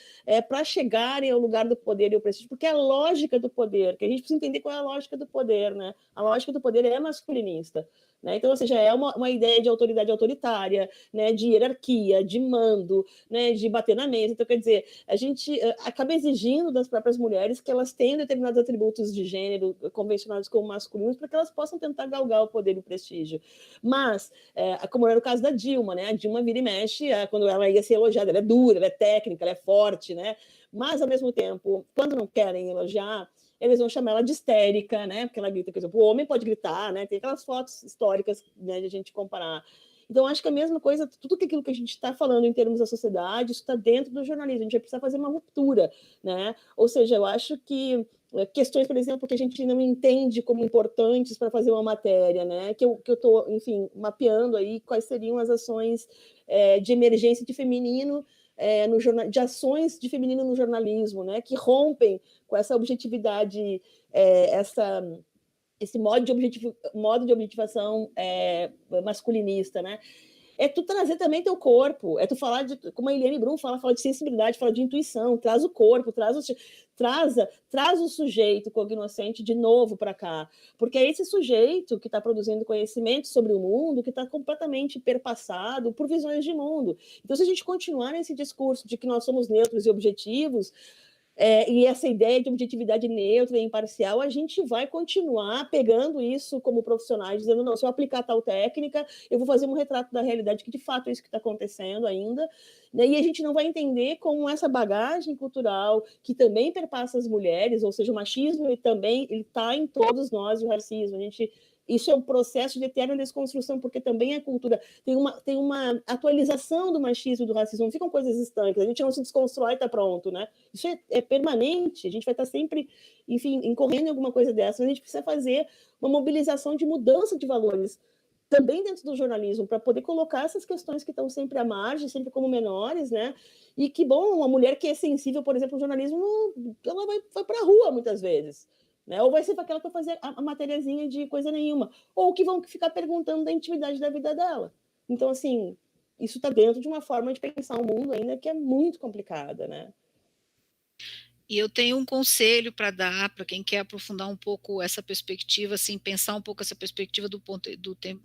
para chegarem ao lugar do poder e o prestígio, porque é a lógica do poder, que a gente precisa entender qual é a lógica do poder, né? A lógica do poder é masculinista. Né? Então, ou seja, é uma ideia de autoridade autoritária, né? De hierarquia, de mando, né? De bater na mesa. Então, quer dizer, a gente acaba exigindo das próprias mulheres que elas tenham determinados atributos de gênero convencionados como masculinos para que elas possam tentar galgar o poder e o prestígio. Mas, como era o caso da Dilma, né? A Dilma vira e mexe, quando ela ia ser elogiada, ela é dura, ela é técnica, ela é forte, né? Mas, ao mesmo tempo, quando não querem elogiar, eles vão chamar ela de histérica, né? Porque ela grita, por exemplo, o homem pode gritar, né? Tem aquelas fotos históricas, né, de a gente comparar. Então, acho que a mesma coisa, tudo aquilo que a gente está falando em termos da sociedade, isso está dentro do jornalismo. A gente vai precisar fazer uma ruptura, né? Ou seja, eu acho que questões, por exemplo, que a gente não entende como importantes para fazer uma matéria, né? Que eu estou, enfim, mapeando aí quais seriam as ações de emergência de feminino, de ações de feminino no jornalismo, né? Que rompem com essa objetividade, esse modo de objetivação masculinista, né? É tu trazer também teu corpo, é tu falar de, como a Eliane Brum fala de sensibilidade, fala de intuição, traz o corpo, traz o sujeito cognoscente de novo para cá, porque é esse sujeito que está produzindo conhecimento sobre o mundo, que está completamente perpassado por visões de mundo. Então, se a gente continuar nesse discurso de que nós somos neutros e objetivos, E essa ideia de objetividade neutra e imparcial, a gente vai continuar pegando isso como profissionais, dizendo, não, se eu aplicar tal técnica, eu vou fazer um retrato da realidade, que de fato é isso que está acontecendo ainda, né? E a gente não vai entender como essa bagagem cultural, que também perpassa as mulheres, ou seja, o machismo ele também está em todos nós, o racismo, isso é um processo de eterna desconstrução, porque também a cultura tem uma atualização do machismo e do racismo, não ficam coisas estanques, a gente não se desconstrói e está pronto, né? Isso é permanente, a gente vai estar sempre, enfim, incorrendo em alguma coisa dessa, mas a gente precisa fazer uma mobilização de mudança de valores, também dentro do jornalismo, para poder colocar essas questões que estão sempre à margem, sempre como menores, né? E que, bom, uma mulher que é sensível, por exemplo, ao jornalismo, ela vai para a rua muitas vezes, né? Ou vai ser para aquela que vai fazer a matériazinha de coisa nenhuma, ou que vão ficar perguntando da intimidade da vida dela. Então, assim, isso está dentro de uma forma de pensar o mundo ainda que é muito complicada, né? E eu tenho um conselho para dar para quem quer aprofundar um pouco essa perspectiva, assim, pensar um pouco essa perspectiva do ponto do tempo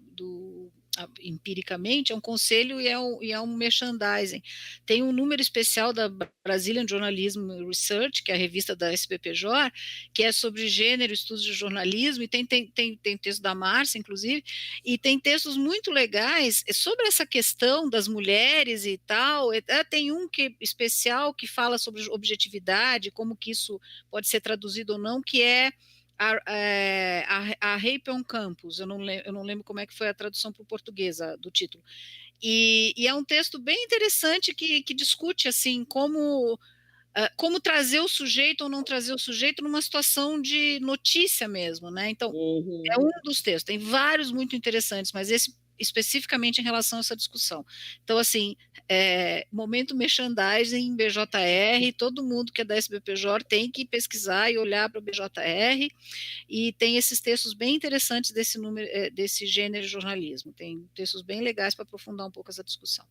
empiricamente, é um conselho e é um merchandising. Tem um número especial da Brazilian Journalism Research, que é a revista da SBPJ, que é sobre gênero, estudos de jornalismo, e tem texto da Márcia, inclusive, e tem textos muito legais sobre essa questão das mulheres e tal. Tem um especial que fala sobre objetividade, como que isso pode ser traduzido ou não, que é a Reipion Campos, eu não lembro como é que foi a tradução para o português do título, e é um texto bem interessante que discute assim como trazer o sujeito ou não trazer o sujeito numa situação de notícia mesmo, né? Então, é um dos textos, tem vários muito interessantes, mas esse especificamente em relação a essa discussão. Então, assim, momento merchandising, BJR, todo mundo que é da SBPJ tem que pesquisar e olhar para o BJR, e tem esses textos bem interessantes desse gênero de jornalismo, tem textos bem legais para aprofundar um pouco essa discussão.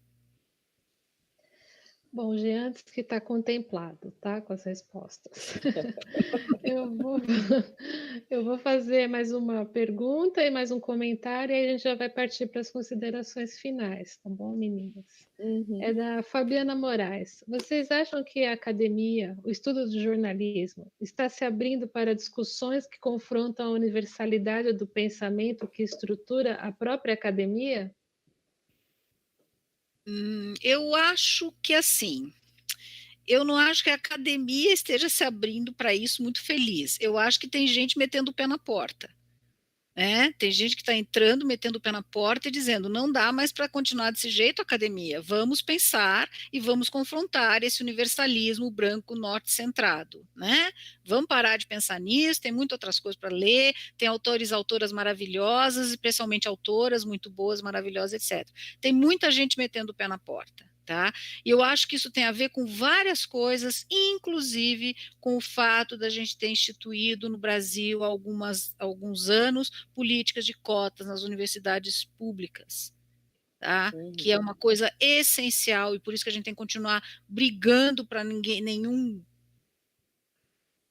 Bom, Jean, antes que está contemplado, tá, com as respostas. eu vou fazer mais uma pergunta e mais um comentário, e aí a gente já vai partir para as considerações finais, tá bom, meninas? É da Fabiana Moraes. Vocês acham que a academia, o estudo de jornalismo, está se abrindo para discussões que confrontam a universalidade do pensamento que estrutura a própria academia? Eu acho que assim, eu não acho que a academia esteja se abrindo para isso muito feliz. Eu acho que tem gente metendo o pé na porta. Tem gente que está entrando, metendo o pé na porta e dizendo, não dá mais para continuar desse jeito, academia. Vamos pensar e vamos confrontar esse universalismo branco norte-centrado. Vamos parar de pensar nisso, tem muitas outras coisas para ler, tem autores e autoras maravilhosas, especialmente autoras muito boas, maravilhosas, etc. Tem muita gente metendo o pé na porta. Tá? E eu acho que isso tem a ver com várias coisas, inclusive com o fato da gente ter instituído no Brasil há alguns anos políticas de cotas nas universidades públicas, tá? Que é uma coisa essencial e por isso que a gente tem que continuar brigando para nenhuma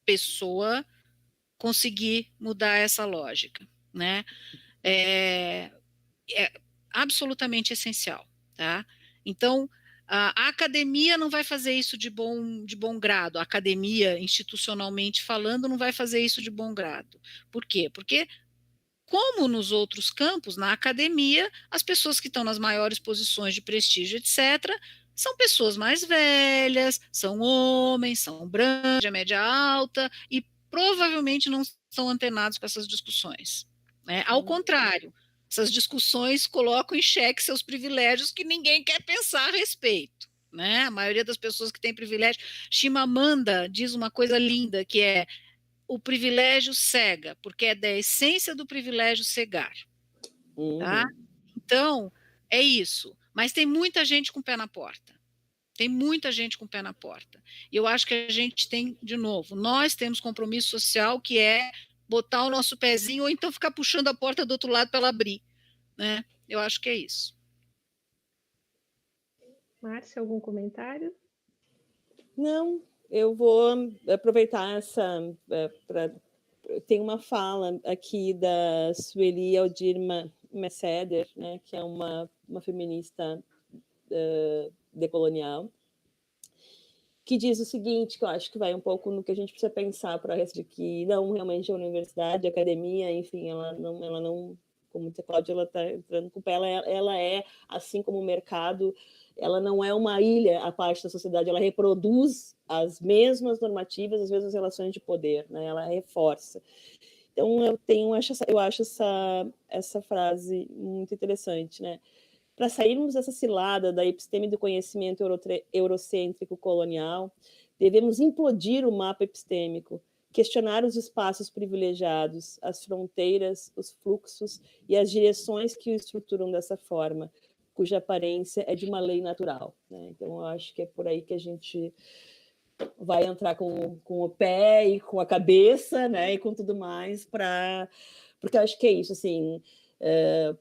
pessoa conseguir mudar essa lógica, né? É absolutamente essencial, tá? Então, a academia não vai fazer isso de bom grado, a academia, institucionalmente falando, não vai fazer isso de bom grado. Por quê? Porque, como nos outros campos, na academia, as pessoas que estão nas maiores posições de prestígio, etc., são pessoas mais velhas, são homens, são brancos, de média alta, e provavelmente não estão antenados com essas discussões. Ao contrário, essas discussões colocam em xeque seus privilégios que ninguém quer pensar a respeito. A maioria das pessoas que tem privilégio. Chimamanda diz uma coisa linda, que é o privilégio cega, porque é da essência do privilégio cegar. Tá? Então, é isso. Mas tem muita gente com o pé na porta. Tem muita gente com o pé na porta. E eu acho que a gente tem, de novo, nós temos compromisso social que é botar o nosso pezinho ou então ficar puxando a porta do outro lado para ela abrir. Eu acho que é isso. Márcia, algum comentário? Não, eu vou aproveitar tem uma fala aqui da Sueli Aldir Messeder, né, que é uma feminista decolonial, que diz o seguinte, que eu acho que vai um pouco no que a gente precisa pensar para de que não, realmente a universidade, a academia, enfim, ela não, como a Cláudia, ela está entrando com o pé, ela é, assim como o mercado, ela não é uma ilha à parte da sociedade, ela reproduz as mesmas normativas, as mesmas relações de poder, né? Ela reforça. Então, eu acho essa frase muito interessante, né? Para sairmos dessa cilada da episteme do conhecimento eurocêntrico colonial, devemos implodir o mapa epistêmico, questionar os espaços privilegiados, as fronteiras, os fluxos e as direções que o estruturam dessa forma, cuja aparência é de uma lei natural, né? Então, eu acho que é por aí que a gente vai entrar com o pé e com a cabeça, né, e com tudo mais, porque eu acho que é isso, assim,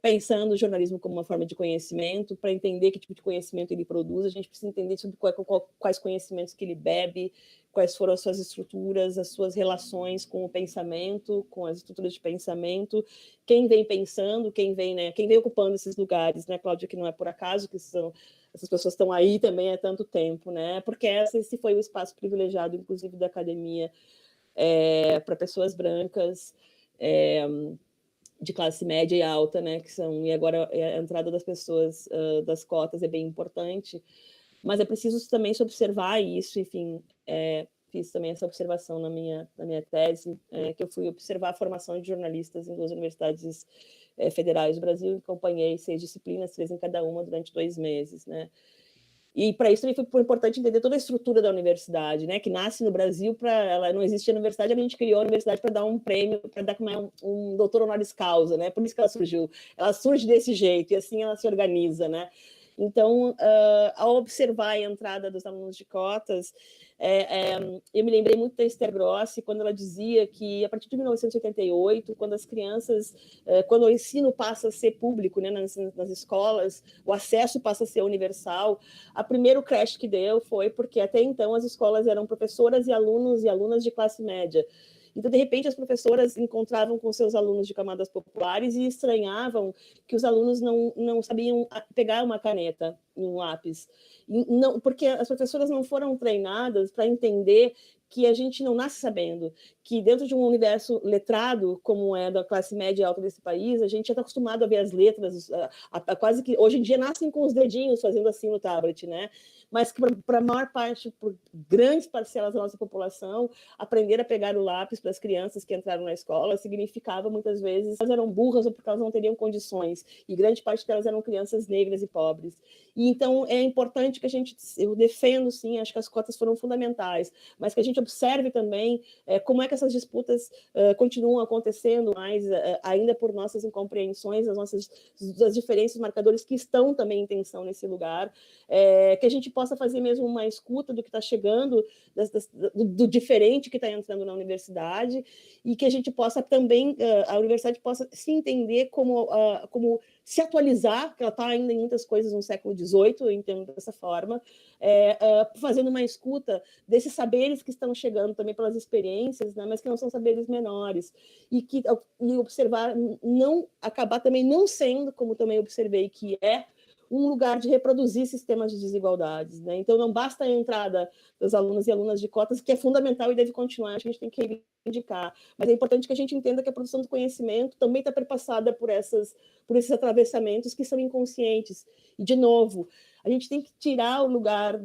pensando o jornalismo como uma forma de conhecimento, para entender que tipo de conhecimento ele produz, a gente precisa entender sobre quais conhecimentos que ele bebe, quais foram as suas estruturas, as suas relações com o pensamento, com as estruturas de pensamento, quem vem pensando, quem vem ocupando esses lugares, né, Cláudia, que não é por acaso que essas pessoas estão aí também há tanto tempo, né? Porque esse foi o espaço privilegiado, inclusive, da academia para pessoas brancas, de classe média e alta, né? E agora a entrada das pessoas das cotas é bem importante, mas é preciso também se observar isso, enfim, fiz também essa observação na minha tese, que eu fui observar a formação de jornalistas em 2 universidades federais do Brasil, acompanhei 6 disciplinas, 3 em cada uma, durante 2 meses, né? E para isso também foi importante entender toda a estrutura da universidade, né? Que nasce no Brasil, ela não existia universidade, a gente criou a universidade para dar um prêmio, para dar um doutor honoris causa, né? Por isso que ela surgiu. Ela surge desse jeito e assim ela se organiza, né? Então, ao observar a entrada dos alunos de cotas, eu me lembrei muito da Esther Grossi, quando ela dizia que, a partir de 1988, quando as crianças, quando o ensino passa a ser público, né, nas escolas, o acesso passa a ser universal, a primeiro creche que deu foi porque, até então, as escolas eram professoras e alunos e alunas de classe média. Então, de repente, as professoras encontravam com seus alunos de camadas populares e estranhavam que os alunos não sabiam pegar uma caneta e um lápis. Não, porque as professoras não foram treinadas para entender que a gente não nasce sabendo, que dentro de um universo letrado, como é da classe média e alta desse país, a gente já está acostumado a ver as letras, quase que hoje em dia nascem com os dedinhos fazendo assim no tablet, né? Mas que para a maior parte, por grandes parcelas da nossa população, aprender a pegar o lápis para as crianças que entraram na escola significava, muitas vezes, elas eram burras ou porque elas não teriam condições, e grande parte delas eram crianças negras e pobres. E então é importante que eu defendo, sim, acho que as cotas foram fundamentais, mas que a gente observe também como é que essas disputas continuam acontecendo mais, ainda por nossas incompreensões, das diferenças, marcadores que estão também em tensão nesse lugar, que a gente possa fazer mesmo uma escuta do que está chegando, do diferente que está entrando na universidade, e que a gente possa também, a universidade possa se entender como se atualizar, que ela está ainda em muitas coisas no século XVIII, eu entendo dessa forma, fazendo uma escuta desses saberes que estão chegando também pelas experiências, né, mas que não são saberes menores, e observar, não acabar também não sendo, como também observei que um lugar de reproduzir sistemas de desigualdades, né? Então, não basta a entrada dos alunos e alunas de cotas, que é fundamental e deve continuar, acho que a gente tem que reivindicar, mas é importante que a gente entenda que a produção do conhecimento também está perpassada por esses atravessamentos que são inconscientes. E, de novo, a gente tem que tirar o lugar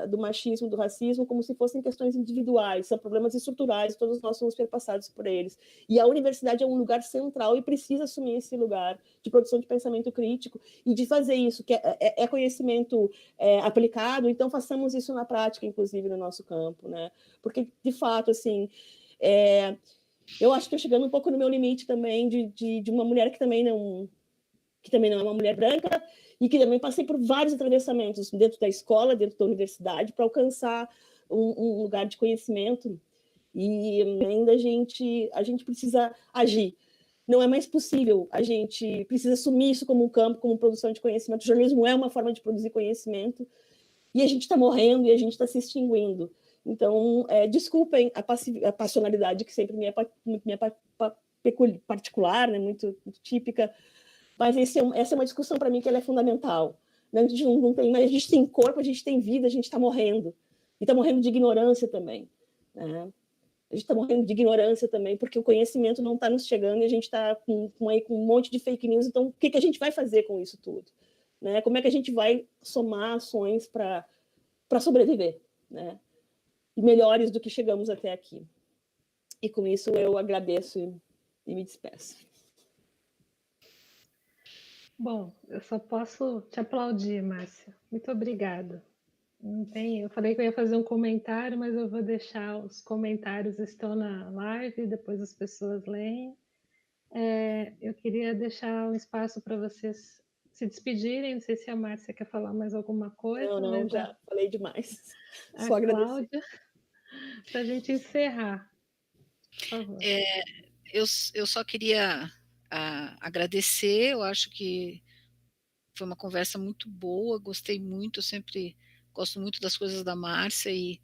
do machismo, do racismo, como se fossem questões individuais, são problemas estruturais, todos nós somos perpassados por eles. E a universidade é um lugar central e precisa assumir esse lugar de produção de pensamento crítico e de fazer isso, que é conhecimento aplicado, então façamos isso na prática, inclusive, no nosso campo, né? Porque, de fato, assim, eu acho que estou chegando um pouco no meu limite também de uma mulher que também não é uma mulher branca, e que também passei por vários atravessamentos dentro da escola, dentro da universidade, para alcançar um lugar de conhecimento. E ainda a gente precisa agir. Não é mais possível, a gente precisa assumir isso como um campo, como produção de conhecimento. O jornalismo é uma forma de produzir conhecimento, e a gente está morrendo e a gente está se extinguindo. Então, desculpem a passionalidade que sempre me é particular, né, muito típica, mas essa é uma discussão para mim que ela é fundamental. A gente não tem, mas a gente tem corpo, a gente tem vida, a gente está morrendo. E está morrendo de ignorância também, né? A gente está morrendo de ignorância também, porque o conhecimento não está nos chegando e a gente está com um monte de fake news. Então, o que a gente vai fazer com isso tudo? Né? Como é que a gente vai somar ações para sobreviver, né? E melhores do que chegamos até aqui. E com isso eu agradeço e me despeço. Bom, eu só posso te aplaudir, Márcia. Muito obrigada. Eu falei que eu ia fazer um comentário, mas eu vou deixar os comentários estão na live, depois as pessoas leem. Eu queria deixar um espaço para vocês se despedirem. Não sei se a Márcia quer falar mais alguma coisa, Não, mas já falei demais. a Só agradecer. Cláudia, para a gente encerrar, por favor. Eu só queria agradecer, eu acho que foi uma conversa muito boa, gostei muito, eu sempre gosto muito das coisas da Márcia e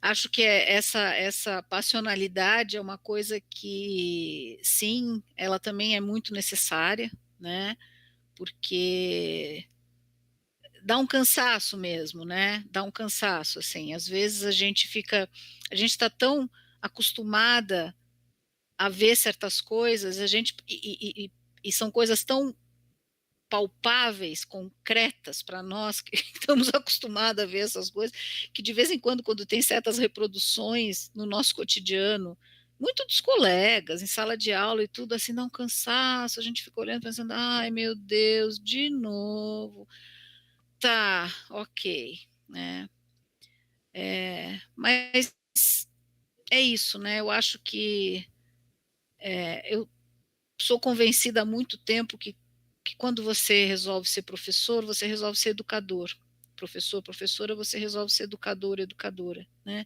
acho que essa passionalidade é uma coisa que, sim, ela também é muito necessária, né? Porque dá um cansaço mesmo, né? Dá um cansaço, assim. Às vezes a gente está tão acostumada a ver certas coisas, e são coisas tão palpáveis, concretas para nós que estamos acostumados a ver essas coisas, que de vez em quando tem certas reproduções no nosso cotidiano, muito dos colegas, em sala de aula e tudo, assim, dá um cansaço, a gente fica olhando pensando, ai meu Deus, de novo, tá, ok, né? Mas é isso, né? Eu acho que eu sou convencida há muito tempo que quando você resolve ser professor, você resolve ser educador. Professor, professora, você resolve ser educador, educadora, né?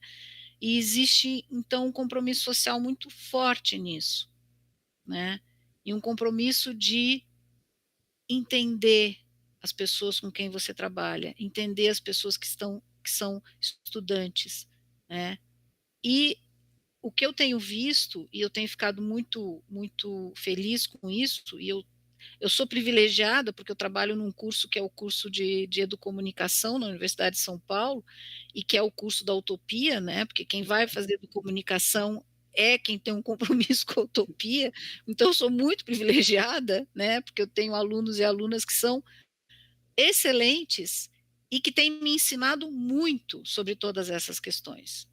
E existe, então, um compromisso social muito forte nisso, né? E um compromisso de entender as pessoas com quem você trabalha, entender as pessoas que são estudantes, né? E o que eu tenho visto, e eu tenho ficado muito, muito feliz com isso, e eu sou privilegiada porque eu trabalho num curso que é o curso de Educomunicação na Universidade de São Paulo, e que é o curso da utopia, né? Porque quem vai fazer Educomunicação é quem tem um compromisso com a utopia, então eu sou muito privilegiada, né? Porque eu tenho alunos e alunas que são excelentes e que têm me ensinado muito sobre todas essas questões.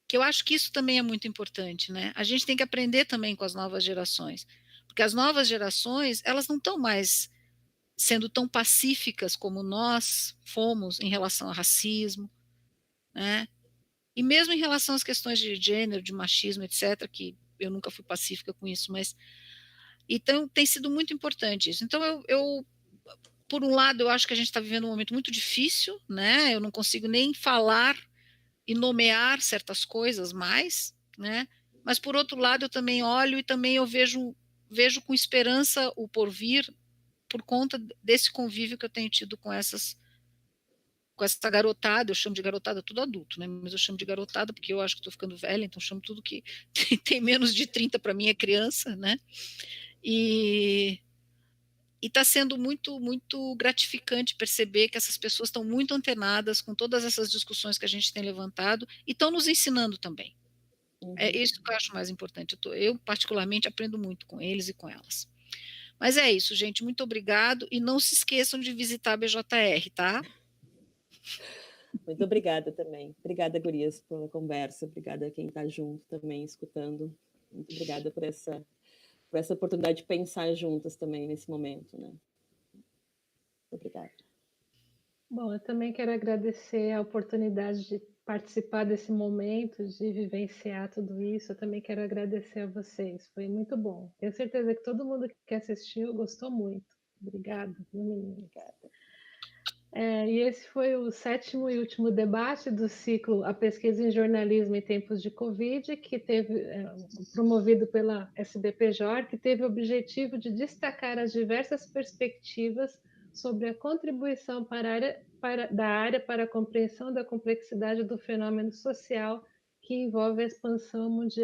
Que eu acho que isso também é muito importante, né? A gente tem que aprender também com as novas gerações, porque as novas gerações, elas não estão mais sendo tão pacíficas como nós fomos em relação ao racismo, né? E mesmo em relação às questões de gênero, de machismo, etc., que eu nunca fui pacífica com isso, mas então tem sido muito importante isso. Então por um lado, eu acho que a gente está vivendo um momento muito difícil, né? Eu não consigo nem falar e nomear certas coisas mais, né? Mas por outro lado, eu também olho e também eu vejo com esperança o porvir por conta desse convívio que eu tenho tido com essa garotada. Eu chamo de garotada tudo adulto, né? Mas eu chamo de garotada porque eu acho que estou ficando velha, então chamo tudo que tem menos de 30 para mim é criança, né? E está sendo muito, muito gratificante perceber que essas pessoas estão muito antenadas com todas essas discussões que a gente tem levantado e estão nos ensinando também. É isso que eu acho mais importante. Eu particularmente, aprendo muito com eles e com elas. Mas é isso, gente. Muito obrigado. E não se esqueçam de visitar a BJR, tá? Muito obrigada também. Obrigada, gurias, pela conversa. Obrigada a quem está junto também, escutando. Muito obrigada por essa oportunidade de pensar juntas também nesse momento, né? Obrigada. Bom, eu também quero agradecer a oportunidade de participar desse momento, de vivenciar tudo isso. Eu também quero agradecer a vocês, foi muito bom. Tenho certeza que todo mundo que assistiu gostou muito. Obrigada, menina. Obrigada. E esse foi o 7º e último debate do ciclo A Pesquisa em Jornalismo em Tempos de Covid, que teve promovido pela SBPJ, que teve o objetivo de destacar as diversas perspectivas sobre a contribuição da área para a compreensão da complexidade do fenômeno social que envolve a expansão mundial